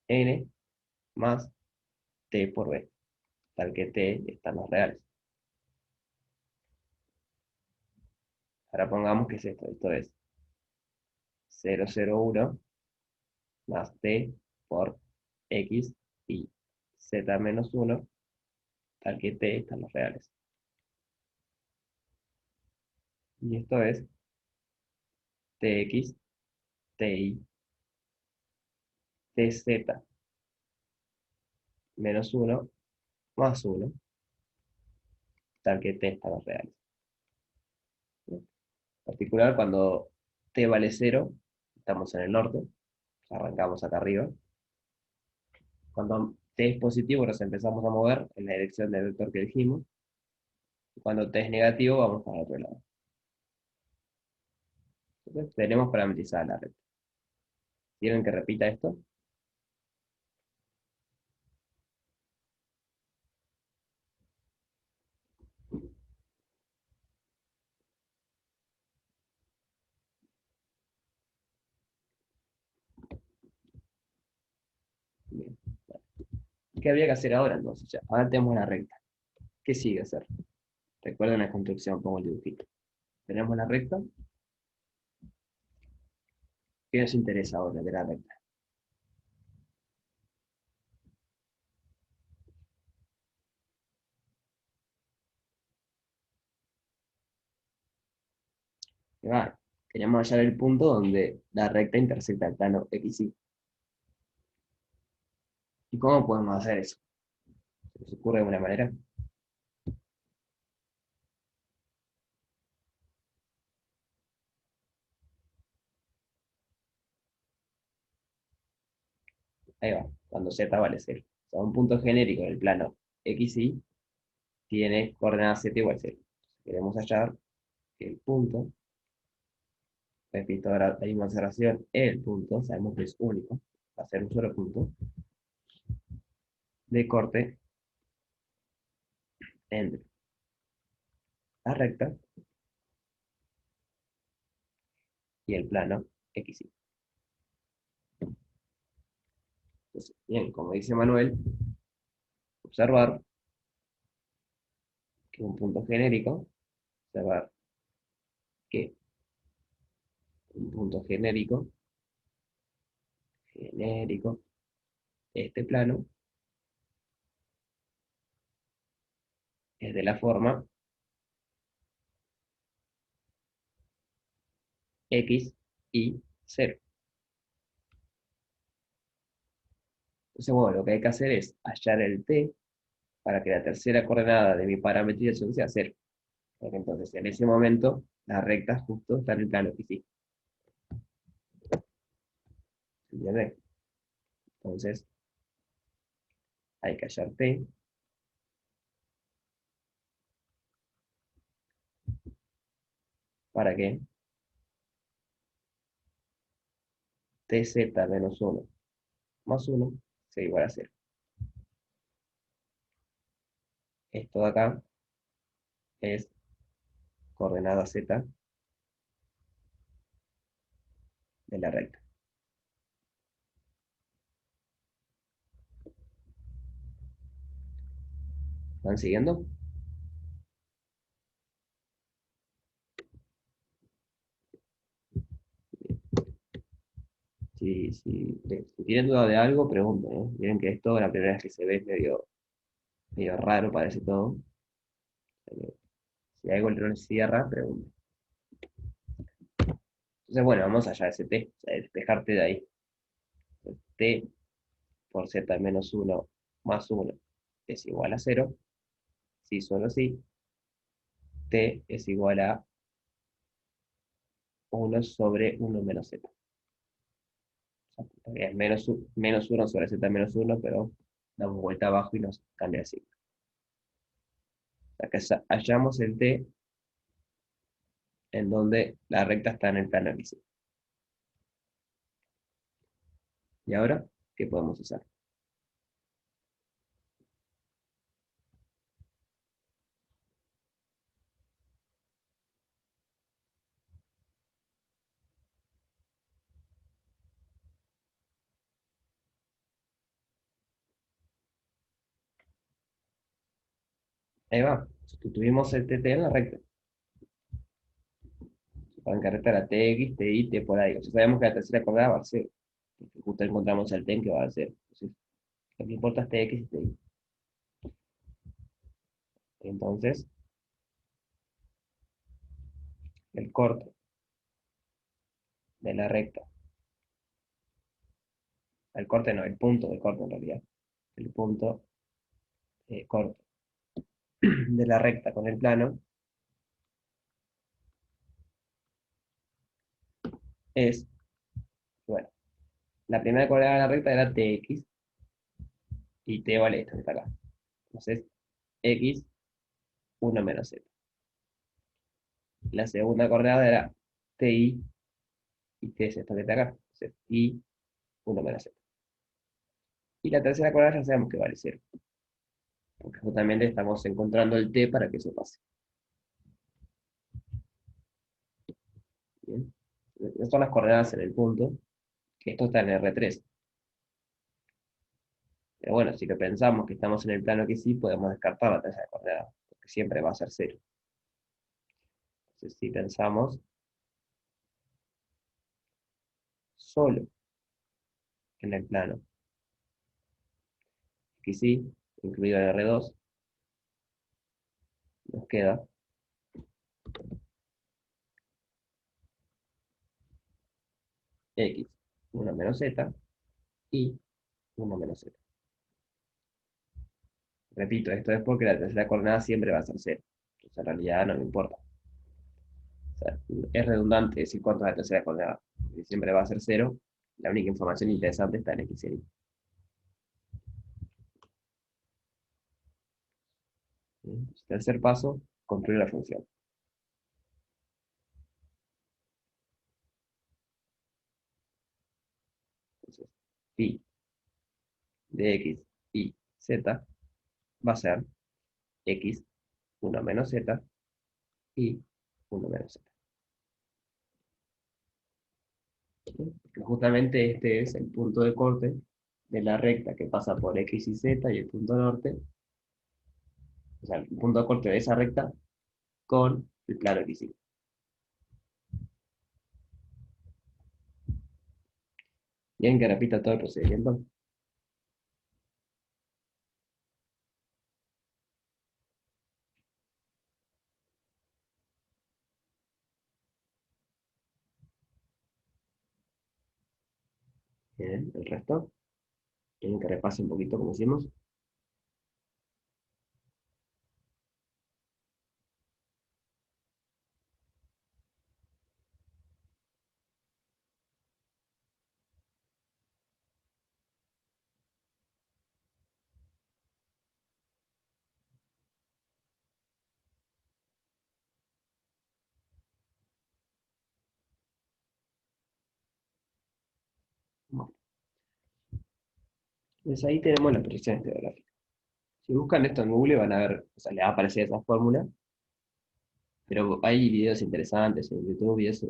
n más t por b. tal que t están los reales. Ahora pongamos que es esto. Esto es 0,01 más t por x y z menos 1, tal que t están los reales. Y esto es tx, ti, tz menos 1 más 1, tal que t están los reales. En particular, cuando t vale 0, estamos en el norte, arrancamos acá arriba. Cuando t es positivo, nos empezamos a mover en la dirección del vector que dijimos. Y cuando t es negativo, vamos para el otro lado. Entonces, tenemos parametrizada la recta. ¿Quieren que repita esto? Bien. ¿Qué habría que hacer ahora entonces? Ya, ahora tenemos la recta. ¿Qué sigue hacer? Recuerden la construcción, pongo el dibujito. Tenemos la recta. ¿Qué nos interesa ahora de la recta? Que va, queremos hallar el punto donde la recta intersecta el plano X, Y. ¿Y cómo podemos hacer eso? ¿Se os ocurre de alguna manera? Ahí va, cuando z vale 0. O sea, un punto genérico en el plano X, Y tiene coordenadas z igual a 0. Queremos hallar el punto, repito ahora la misma observación, el punto, sabemos que es único, va a ser un solo punto, de corte entre la recta y el plano X, Y. Entonces, bien, como dice Manuel, observar que un punto genérico, observar que un punto genérico, este plano, es de la forma X, Y, 0. Entonces, bueno, lo que hay que hacer es hallar el t para que la tercera coordenada de mi parametrización sea 0. Porque entonces, en ese momento, la recta justo está en el plano X, Y. ¿Entiendes? Entonces, hay que hallar t para que tz menos 1 más 1 sea igual a 0. Esto de acá es coordenada z de la recta. ¿Están siguiendo? Si tienen duda de algo, pregunten, ¿eh? Miren que esto la primera vez que se ve es medio raro, parece todo. Si algo no les cierra, pregunten. Entonces, bueno, vamos allá de ese t, o sea, despejarte de ahí. T por z menos 1 más 1 es igual a 0. Si solo si, t es igual a 1 sobre 1 menos z. O sea, es menos 1 sobre z menos 1, pero damos vuelta abajo y nos cambia así. O sea, que hallamos el t en donde la recta está en el plano X. ¿Y ahora qué podemos hacer? Ahí va. Sustituimos el TT en la recta. Para que recta era TX, TI, T por ahí. O sea, sabemos que la tercera coordenada va a ser 0. Porque justo encontramos el TEN que va a ser 0. Entonces, lo que importa es TX y TI. Entonces, el corte de la recta. El corte no, el punto de corte en realidad. El punto corte de la recta con el plano es, bueno, la primera coordenada de la recta era TX y T vale esto que está acá. Entonces, X, 1 menos Z. La segunda coordenada era TI y T es esto que está acá. Entonces, I, 1 menos Z. Y la tercera coordenada ya sabemos que vale 0. Porque justamente estamos encontrando el T para que eso pase. Bien. Estas son las coordenadas en el punto, que esto está en R3. Pero bueno, si lo pensamos que estamos en el plano que sí, podemos descartar la tercera coordenada, porque siempre va a ser 0. Entonces, si pensamos solo en el plano que sí, incluido el R2, nos queda X, 1 menos Z, y 1 menos Z. Repito, esto es porque la tercera coordenada siempre va a ser 0. Entonces, en realidad no me importa. O sea, es redundante decir cuánto es la tercera coordenada. Porque siempre va a ser 0. La única información interesante está en X y Y. Tercer paso, construir la función. Entonces, phi de X y Z va a ser X, 1 menos Z, y 1 menos Z. Porque justamente este es el punto de corte de la recta que pasa por X y Z y el punto norte, o sea, el punto de corte de esa recta con el plano X y. Bien, que repita todo el procedimiento. Bien, el resto. Tienen que repase un poquito como hicimos. Bueno, pues ahí tenemos las proyecciones telegráficas. Si buscan esto en Google van a ver, o sea, les va a aparecer esa fórmula, pero hay videos interesantes en YouTube y eso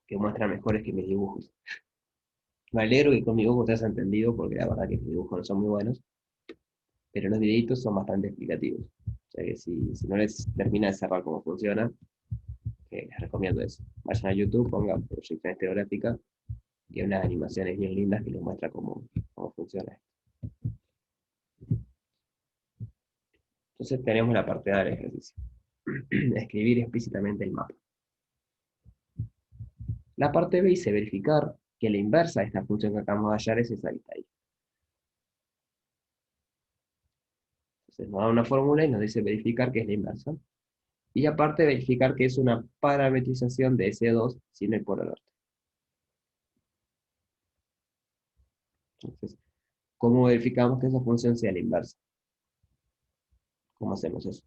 que muestran mejores que mis dibujos. Me alegro que con mi dibujo te has entendido, porque la verdad que mis dibujos no son muy buenos, pero los videitos son bastante explicativos. O sea que si no les termina de cerrar cómo funciona, les recomiendo eso. Vayan a YouTube, pongan proyección estereográfica y hay unas animaciones bien lindas que les muestra cómo funciona. Entonces tenemos la parte A del ejercicio. Escribir explícitamente el mapa. La parte B dice verificar que la inversa de esta función que acabamos de hallar es esa que está ahí. Entonces nos da una fórmula y nos dice verificar que es la inversa. Y aparte verificar que es una parametrización de S2 sin el polo norte. Entonces, ¿cómo verificamos que esa función sea la inversa? ¿Cómo hacemos eso?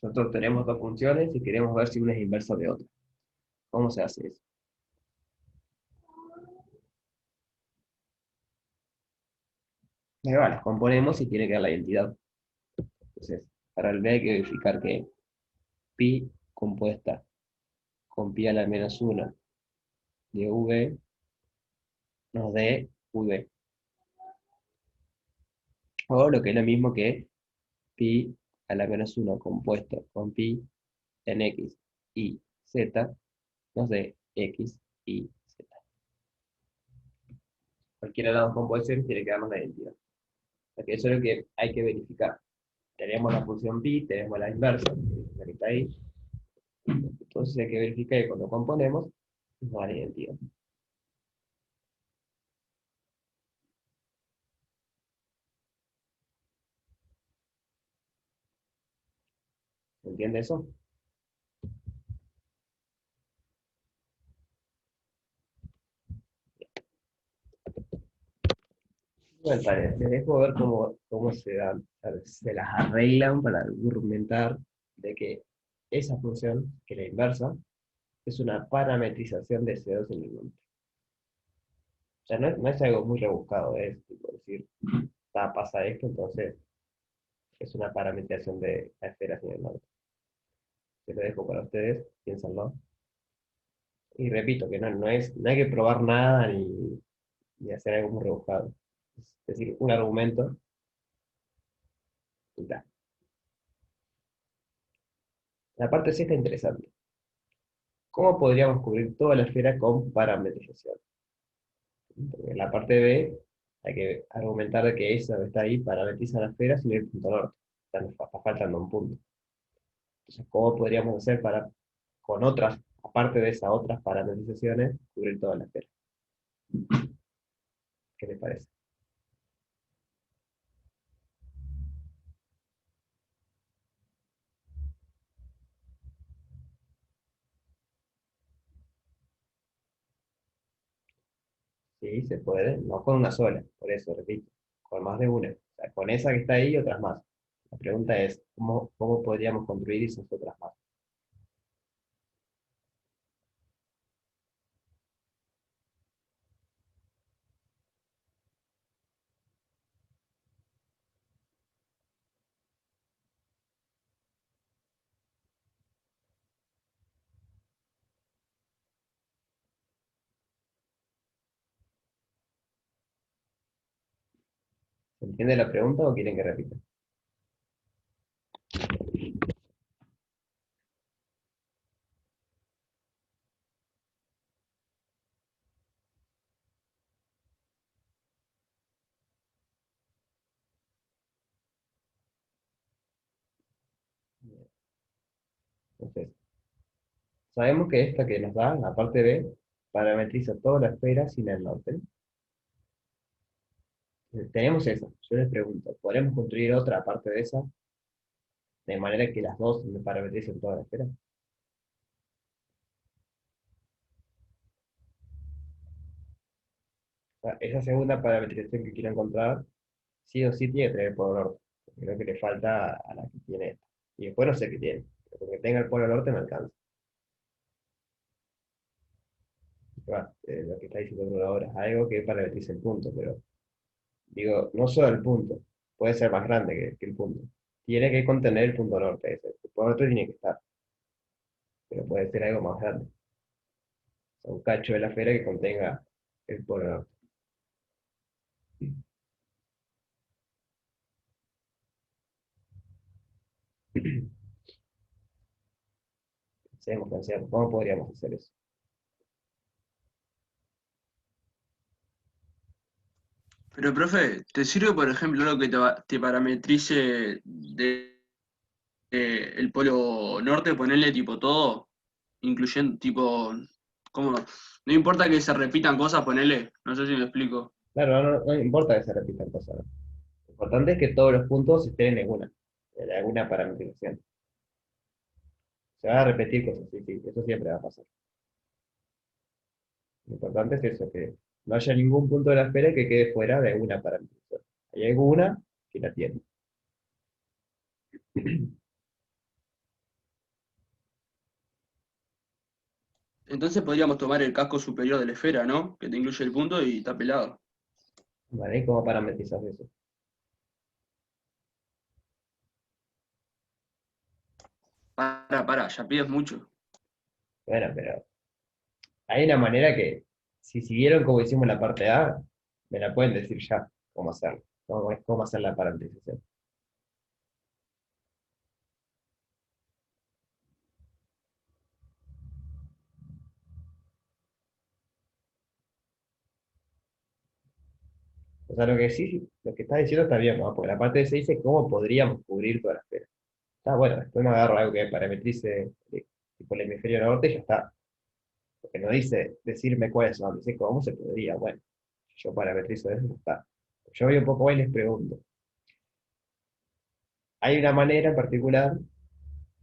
Nosotros tenemos dos funciones y queremos ver si una es inversa de otra. ¿Cómo se hace eso? Ahí va, las componemos y tiene que dar la identidad. Entonces, para el B hay que verificar que pi compuesta con pi a la menos 1 de v nos dé v. O lo que es lo mismo que pi a la menos 1 compuesto con pi en x y z nos dé x y z. Cualquiera de las dos composiciones tiene que darnos la identidad. Porque eso es lo que hay que verificar. Tenemos la función pi, tenemos la inversa, la que está ahí. Entonces hay que verificar que cuando componemos nos da la identidad. ¿Se entiende eso? Bueno, les dejo ver cómo se las arreglan para argumentar de que esa función, que la inversa, es una parametrización de C2 en el nombre. O sea, no es algo muy rebuscado, es tipo decir, pasa esto, entonces es una parametrización de la esfera sin el nombre. Se lo dejo para ustedes, piénsenlo. Y repito que no hay que probar nada ni hacer algo muy rebuscado. Es decir, un argumento y tal. La parte C está interesante. ¿Cómo podríamos cubrir toda la esfera con parametrización? Porque en la parte B hay que argumentar de que eso que está ahí parametriza la esfera sin el punto norte. Está faltando un punto. Entonces, ¿cómo podríamos hacer para, con otras, aparte de esas otras parametrizaciones, cubrir toda la esfera? ¿Qué les parece? Sí, se puede, no con una sola, por eso, repito, con más de una. O sea, con esa que está ahí y otras más. La pregunta es, ¿cómo podríamos construir esas otras más? ¿Se entiende la pregunta o quieren que repita? Entonces, sabemos que esta que nos da, la parte B, parametriza toda la esfera sin el norte. Tenemos esa. Yo les pregunto, ¿podremos construir otra aparte de esa? De manera que las dos me parametricen toda la esfera. O sea, esa segunda parametrización que quiero encontrar, sí o sí tiene que tener el polo norte. Creo que le falta a la que tiene esta. Y después no sé qué tiene. Pero con que tenga el polo norte me alcanza. Lo que está diciendo Bruno ahora es algo que parametriza el punto, pero digo, no solo el punto, puede ser más grande que el punto. Tiene que contener el punto norte ese. El punto norte tiene que estar, pero puede ser algo más grande. O sea, un cacho de la esfera que contenga el polo norte. Pensemos, ¿cómo podríamos hacer eso? Pero, profe, ¿te sirve, por ejemplo, lo que te parametrice el polo norte, ponerle tipo todo, incluyendo tipo, ¿cómo? No importa que se repitan cosas, ponerle, no sé si me explico. Claro, no importa que se repitan cosas, ¿no? Lo importante es que todos los puntos estén en alguna parametrización. Se van a repetir cosas, sí, sí, eso siempre va a pasar. Lo importante es eso, que no haya ningún punto de la esfera que quede fuera de alguna parametrización. Hay alguna que la tiene. Entonces podríamos tomar el casco superior de la esfera, ¿no? Que te incluye el punto y está pelado. ¿Vale? ¿Y cómo parametrizas eso? Ya pides mucho. Bueno, pero hay una manera que, si siguieron como hicimos la parte A, me la pueden decir ya cómo hacerlo, cómo hacer la parametrización. O sea, lo que sí, lo que estás diciendo está bien, ¿no? Porque la parte C dice cómo podríamos cubrir toda la esfera. Está bueno, después me agarro algo que parametrice tipo el hemisferio norte y ya está. Porque no dice decirme cuáles son, dice cómo se podría. Bueno, yo parametrizo eso y ya está. Yo voy un poco ahí y les pregunto. Hay una manera en particular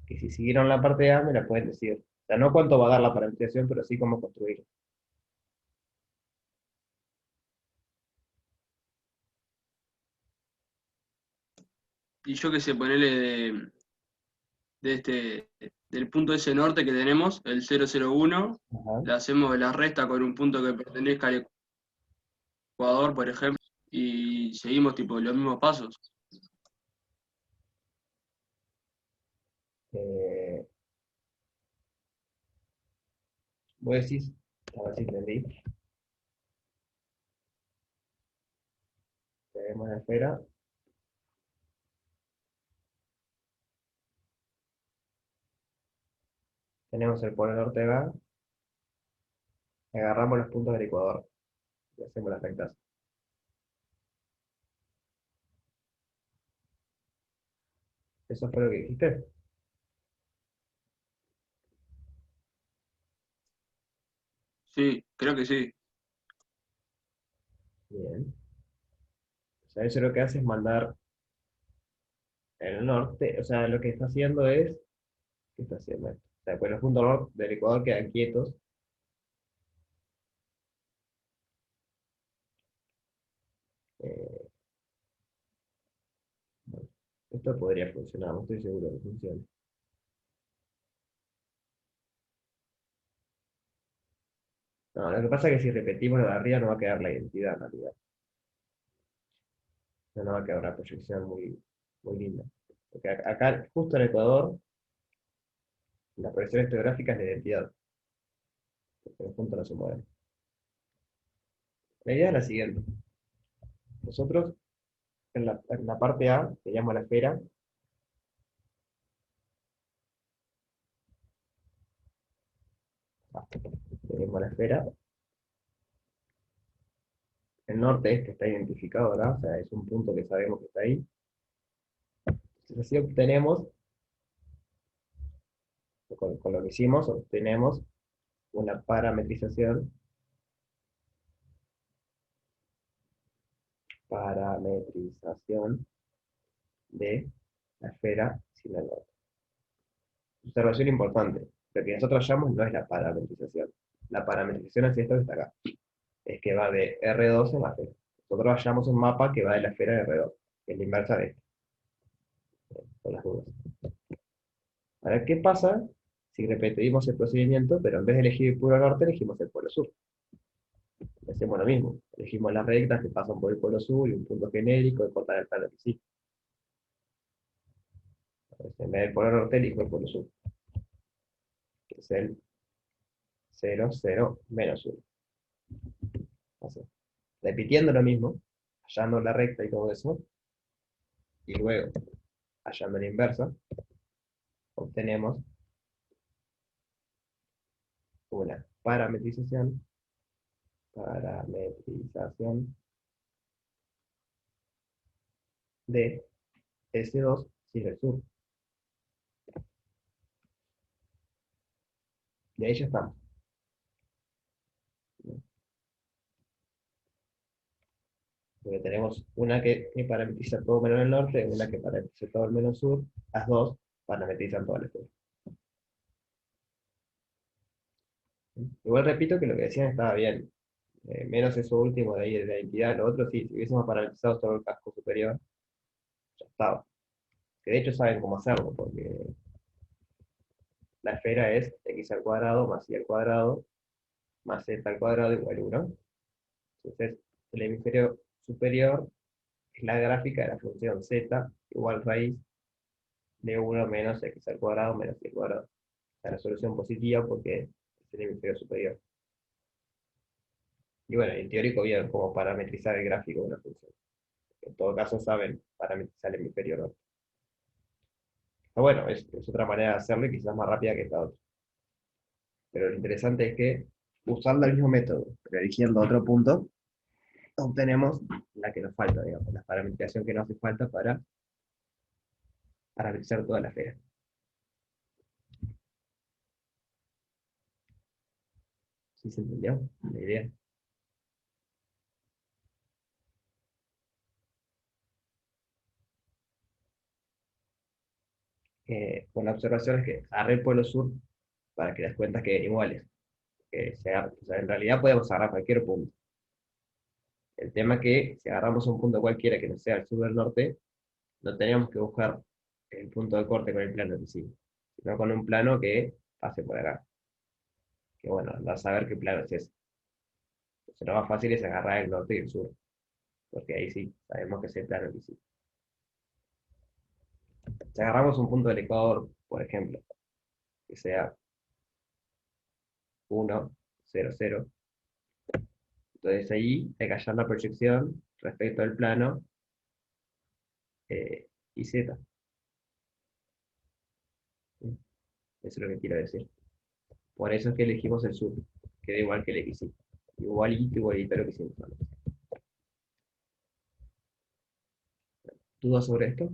que si siguieron la parte A me la pueden decir. O sea, no cuánto va a dar la parametrización, pero sí cómo construirlo. Y yo que sé, ponerle del punto ese norte que tenemos, el 001, Ajá. le hacemos la resta con un punto que pertenezca al Ecuador, por ejemplo, y seguimos tipo los mismos pasos. Eh, Vos decís, a ver si entendí. Tenemos la esfera, tenemos el polo norte acá, agarramos los puntos del Ecuador y hacemos las rectas. ¿Eso fue lo que dijiste? Sí, creo que sí. Bien. O sea, eso lo que hace es mandar el norte, o sea, lo que está haciendo es, ¿qué está haciendo esto? O sea, pues los puntos norte del Ecuador quedan quietos. eh, bueno, esto podría funcionar, no estoy seguro que funcione. No, lo que pasa es que si repetimos lo de arriba no va a quedar la identidad en realidad. No va a quedar una proyección muy linda. Porque acá, justo en Ecuador, la proyección historiográfica es la identidad, porque los puntos no se mueven. La idea es la siguiente. Nosotros, en la parte A, que llamo la esfera, tenemos la esfera. El norte es que está identificado acá, o sea, es un punto que sabemos que está ahí. Entonces, así obtenemos, con lo que hicimos, obtenemos una parametrización de la esfera sin el norte. Observación importante. Lo que nosotros llamamos no es la parametrización. La parametrización es esto que está acá. Es que va de R2 en la esfera. Nosotros hallamos un mapa que va de la esfera de R2, que es la inversa de esto, con las dudas. Ahora, ¿qué pasa si repetimos el procedimiento, pero en vez de elegir el polo norte, elegimos el polo sur? Hacemos lo mismo. Elegimos las rectas que pasan por el polo sur y un punto genérico de cortar el plano que sí. Entonces, en vez del polo norte, elijo el polo sur, que es el 0, 0, menos 1. Así. Repitiendo lo mismo, hallando la recta y todo eso, y luego hallando la inversa, obtenemos una parametrización de S2 sin el sur. Y ahí ya estamos. Porque tenemos una que parametriza todo menos el norte, una que parametriza todo el menos sur, las dos parametrizan todo el este. Igual repito que lo que decían estaba bien. Menos eso último de ahí de la identidad, lo otro sí, si hubiésemos parametrizado todo el casco superior, ya estaba. Que de hecho saben cómo hacerlo, porque la esfera es x al cuadrado más y al cuadrado más z al cuadrado igual a 1. Entonces, el hemisferio superior es la gráfica de la función z igual raíz d1 menos x al cuadrado menos y al cuadrado. La resolución positiva porque es el hemisferio superior. Y bueno, en teórico bien cómo parametrizar el gráfico de una función. En todo caso saben parametrizar el hemisferio norte. Pero bueno, es otra manera de hacerlo y quizás más rápida que esta otra. Pero lo interesante es que usando el mismo método, pero eligiendo otro punto, obtenemos la que nos falta, digamos, la parametrización que nos hace falta para parametrizar toda la esfera. ¿Sí se entendió la idea? Con la observación es que agarré el polo sur para que las cuentas queden iguales. O sea, en realidad podemos agarrar cualquier punto. El tema es que si agarramos un punto cualquiera que no sea el sur del norte, no tenemos que buscar el punto de corte con el plano en sí, sino con un plano que pase por acá. Que bueno, andar a saber qué plano es ese. Entonces lo más fácil es agarrar el norte y el sur, porque ahí sí, sabemos que es el plano que sí. Si agarramos un punto del ecuador, por ejemplo, que sea 1, 0, 0, entonces ahí hay que hallar la proyección respecto al plano y z. Eso es lo que quiero decir. Por eso es que elegimos el sur, que da igual que el x. Igualito, igualito a lo que hicimos antes. ¿Dudas sobre esto?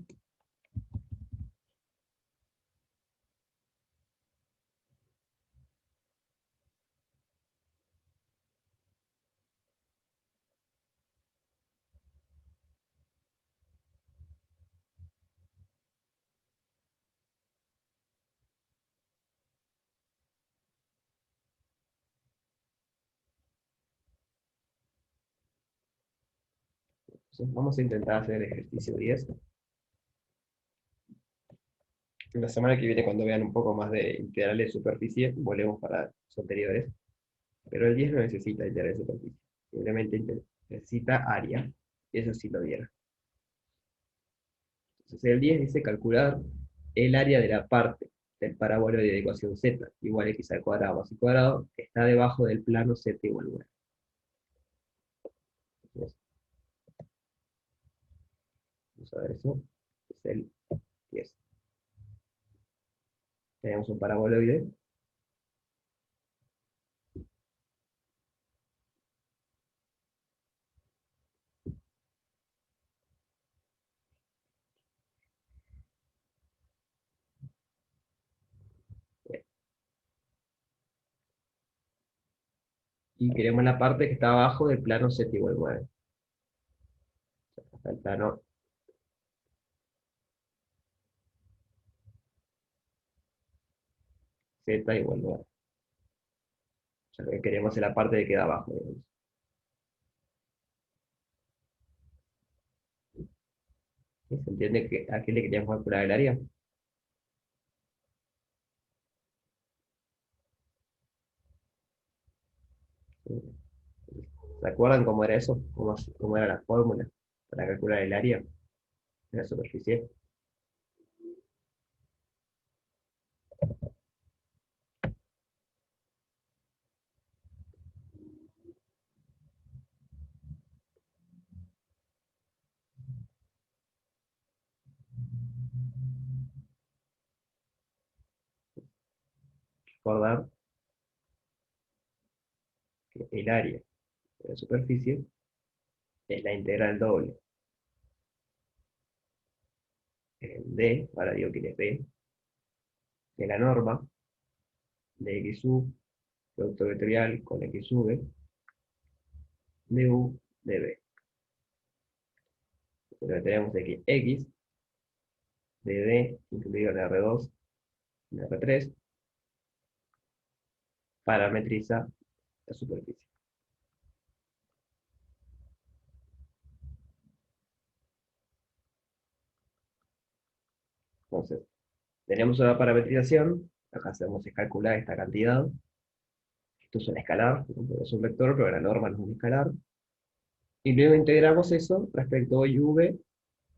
Entonces, vamos a intentar hacer el ejercicio 10. La semana que viene, cuando vean un poco más de integrales de superficie, volvemos para los anteriores. Pero el 10 no necesita integrales de superficie. Simplemente necesita área. Eso sí lo vieron. Entonces el 10 dice calcular el área de la parte del paraboloide de ecuación z igual a x al cuadrado más y cuadrado que está debajo del plano z igual a 9. Entonces, vamos a ver eso. Es el 10. Tenemos un paraboloide. Y queremos la parte que está abajo del plano z igual a 9. O sea, hasta el plano z igual a 9. O sea, lo que queremos es la parte que queda abajo, digamos. ¿Sí? ¿Se entiende que a qué le queríamos calcular el área? ¿Sí? ¿Se acuerdan cómo era eso? ¿Cómo era la fórmula para calcular el área de la superficie? Recordar que el área de la superficie es la integral doble en D, ahora digo que es D, de la norma de x sub, producto vectorial con x sube, de u de b. Entonces tenemos aquí x de D, incluido en R2, en R3, parametriza la superficie. Entonces, tenemos una parametrización, acá hacemos es calcular esta cantidad, esto es un escalar, es un vector, pero la norma no es un escalar, y luego integramos eso respecto a y v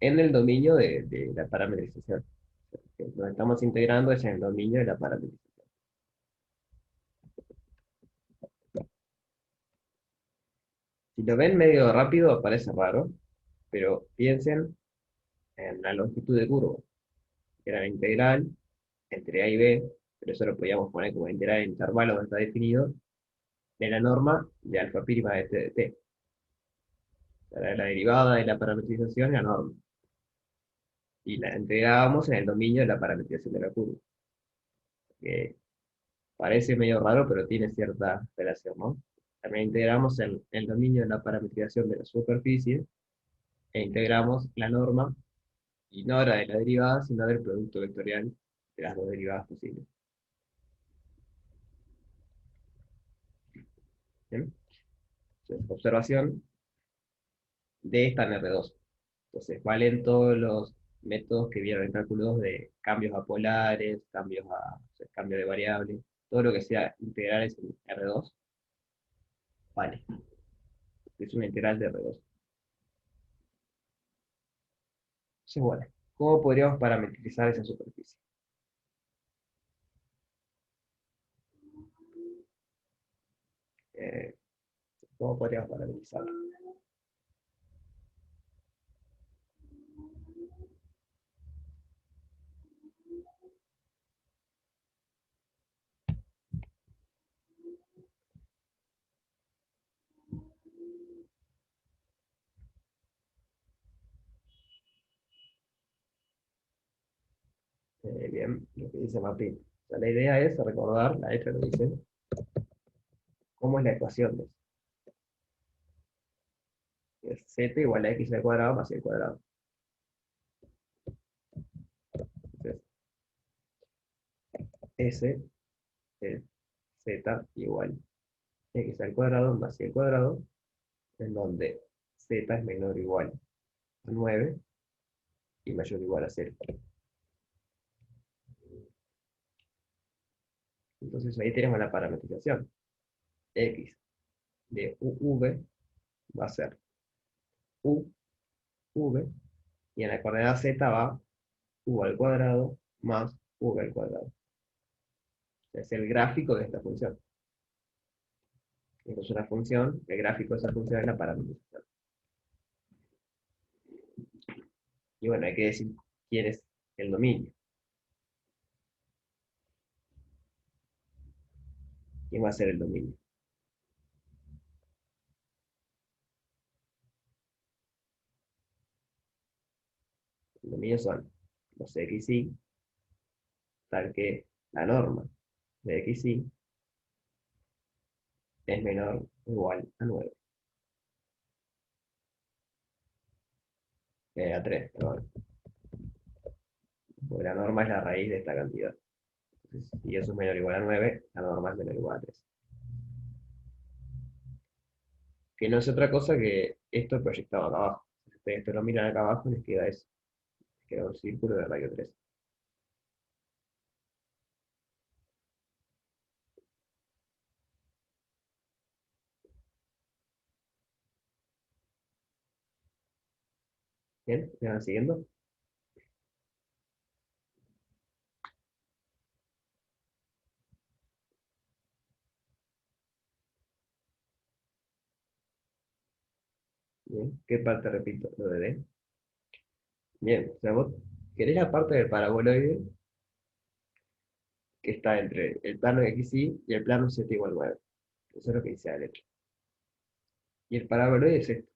en el dominio de la parametrización. Nos estamos integrando es en el dominio de la parametrización. Si lo ven medio rápido, parece raro, pero piensen en la longitud de curva, que era la integral entre A y B, pero eso lo podíamos poner como integral en intervalo donde está definido, de la norma de alfa prima de t de t. La derivada de la parametrización es la norma. Y la integrábamos en el dominio de la parametrización de la curva. Que parece medio raro, pero tiene cierta relación, ¿no? También integramos el dominio de la parametrización de la superficie, e integramos la norma, y no ahora de la derivada, sino del producto vectorial de las dos derivadas posibles. ¿Bien? Entonces, observación, D está en R2. Entonces, valen todos los métodos que vieron en cálculos de cambios a polares, o sea, cambio de variables, todo lo que sea integrales en R2, vale. Es una integral de R2. Entonces, bueno, ¿cómo podríamos parametrizar esa superficie? Eh, ¿Cómo podríamos parametrizarla? Bien, lo que dice Martín. O sea, la idea es recordar, la letra lo dice, cómo es la ecuación de eso. Es z igual a x al cuadrado más y al cuadrado. Entonces, S es z igual a x al cuadrado más y al cuadrado, en donde z es menor o igual a 9 y mayor o igual a 0. Entonces ahí tenemos la parametrización. X de uv va a ser uv, y en la coordenada z va u al cuadrado más v al cuadrado. Es el gráfico de esta función. Esto es una función, el gráfico de esa función es la parametrización. Y bueno, hay que decir quién es el dominio. ¿Quién va a ser el dominio? El dominio son los xy, tal que la norma de xy es menor o igual a 9. A 3, perdón. Porque la norma es la raíz de esta cantidad. Entonces, si eso es menor o igual a 9, la norma es menor o igual a 3. Que no es otra cosa que esto proyectado acá abajo. Si ustedes esto lo miran acá abajo, les queda eso. Les queda un círculo de radio 3. ¿Bien? ¿Me van siguiendo? Bien. ¿Qué parte repito? Lo de D. Bien. O sea, vos querés la parte del paraboloide que está entre el plano XY y el plano Z igual 9. Eso es lo que dice la letra. Y el paraboloide es esto.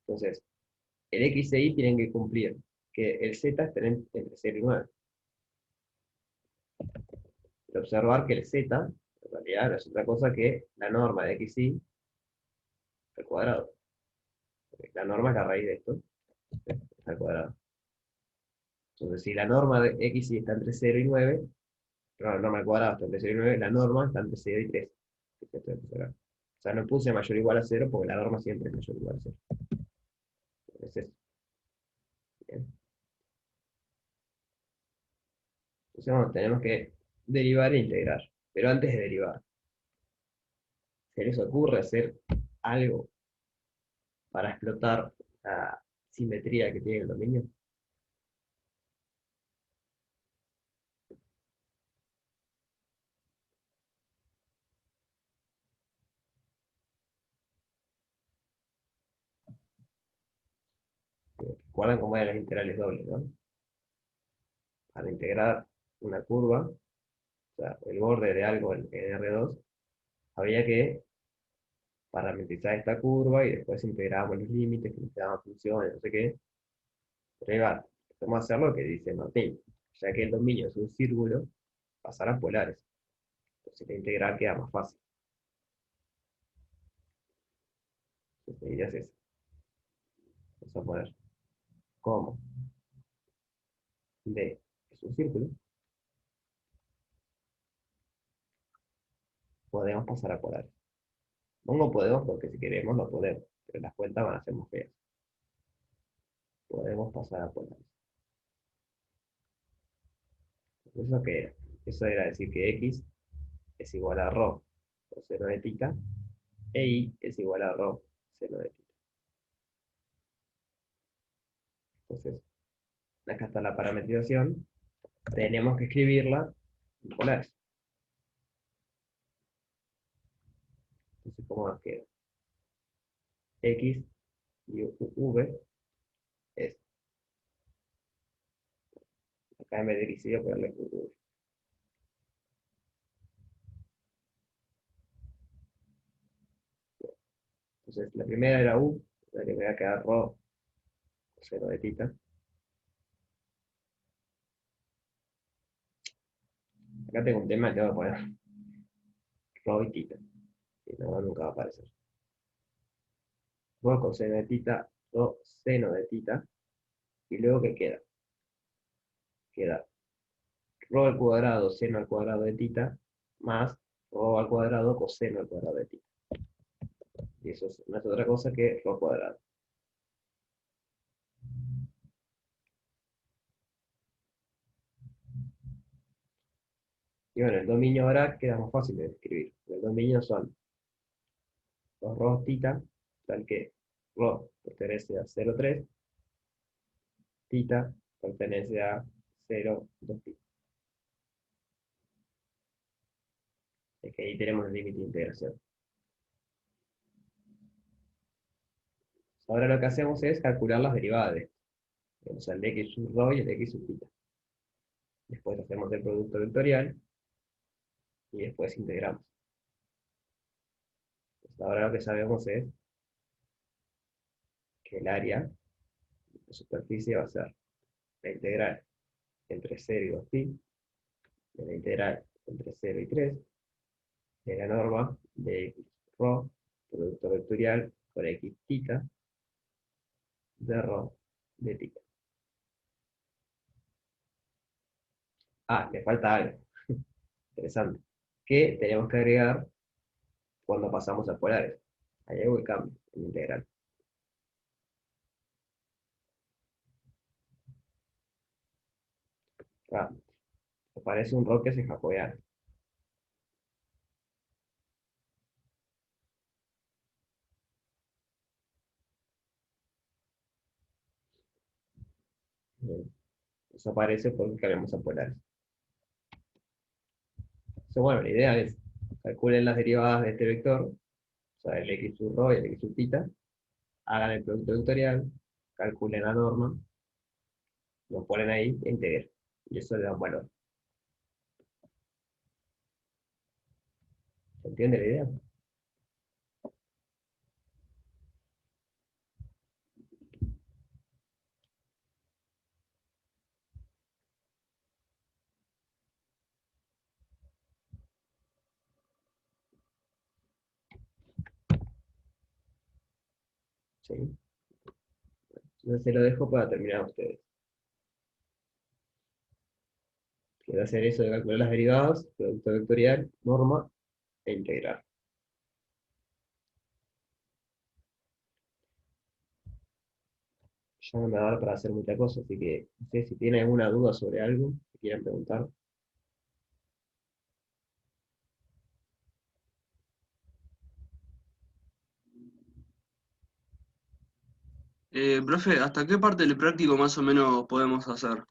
Entonces, el X e Y tienen que cumplir que el Z esté entre 0 y 9. Pero observar que el Z, en realidad, no es otra cosa que la norma de XY al cuadrado. Porque la norma es la raíz de esto, al cuadrado. Entonces, si la norma de XY está entre 0 y 9, pero la norma al cuadrado está entre 0 y 9, la norma está entre 0 y 3. O sea, no puse mayor o igual a 0 porque la norma siempre es mayor o igual a 0. Entonces, bien. Entonces, bueno, tenemos que derivar e integrar. Pero antes de derivar, ¿se les ocurre hacer algo para explotar la simetría que tiene el dominio? ¿Recuerdan cómo eran las integrales dobles, no? Para integrar una curva, o sea, el borde de algo en R2, había que parametrizar esta curva y después integrábamos los límites que nos daban funciones, no sé qué. Pero ahí va, vamos a hacer lo que dice Martín. Ya que el dominio es un círculo, pasar a polares. Entonces la integral queda más fácil. Entonces la idea es esa. Vamos a poner como D es un círculo, podemos pasar a polares. No podemos porque si queremos no podemos, pero las cuentas van a ser más feas. Podemos pasar a polares. ¿Eso qué era? Eso era decir que X es igual a ρ coseno de tita, e Y es igual a ρ seno de tita. Entonces, acá está la parametrización. Tenemos que escribirla en polares. Entonces, ¿cómo nos queda? X y V es, acá en vez de X y yo ponerle V. Entonces, la primera era U, la que me va a quedar ρ coseno de tita. Acá tengo un tema que voy a poner ρ y tita. Si no, nunca va a aparecer. Ρ coseno de tita, ρ seno de tita. Y luego, ¿qué queda? Queda ρ al cuadrado seno al cuadrado de tita más ρ al cuadrado coseno al cuadrado de tita. Y eso no es otra cosa que ρ cuadrado. Y bueno, el dominio ahora queda más fácil de escribir. El dominio son los ρ tita, tal que ρ pertenece a 0,3, tita pertenece a 0,2 tita. Es que ahí tenemos el límite de integración. Ahora lo que hacemos es calcular las derivadas de esto. O sea, el de x sub ρ y el de x sub tita. Después hacemos el producto vectorial y después integramos. Entonces, ahora lo que sabemos es que el área de superficie va a ser la integral entre 0 y 2pi, de la integral entre 0 y 3, de la norma de x ρ, producto vectorial por x tita, de ρ de tita. Ah, le falta algo interesante, que tenemos que agregar cuando pasamos a polares. Ahí hago el cambio en integral. Ah, parece un roque se jacobear. Eso aparece porque cambiamos a polares. Entonces, bueno, la idea es calculen las derivadas de este vector, o sea, el x sub rho y el x sub tita, hagan el producto vectorial, calculen la norma, lo ponen ahí e integren. Y eso le da un valor. ¿Se entiende la idea? ¿Sí? Entonces se lo dejo para terminar ustedes. Quiero hacer eso de calcular las derivadas, producto vectorial, norma e integrar. Ya no me va a dar para hacer muchas cosas, así que no sé si tienen alguna duda sobre algo que quieran preguntar. Profe, ¿hasta qué parte del práctico más o menos podemos hacer?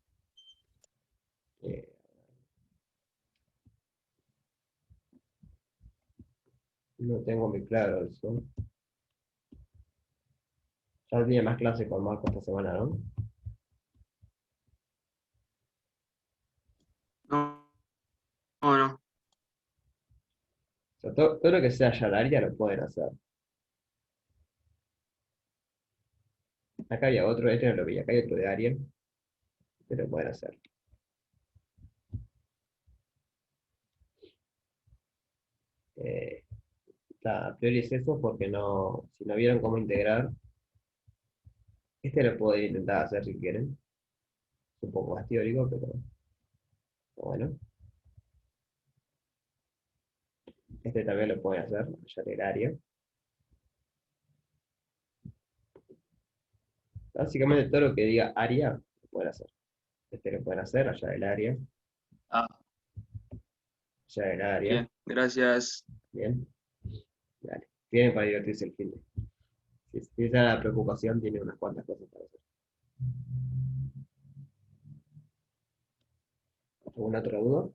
Eh, no tengo muy claro eso. Ya tiene más clases con Marco esta semana, ¿no? O sea, todo lo que sea allá al área lo pueden hacer. Acá había otro, este no lo vi, acá hay otro de área, pero lo pueden hacer. Eh, a priori es eso porque no, si no vieron cómo integrar, este lo pueden intentar hacer si quieren. Es un poco más teórico, pero bueno. Este también lo pueden hacer, allá en el área. Básicamente todo lo que diga área, lo pueden hacer. Este lo pueden hacer allá del área, Ah, allá del área. bien, gracias. Bien, dale. Tienen para divertirse el fin de. Si esa es la preocupación, tiene unas cuantas cosas para hacer. ¿Alguna otra duda?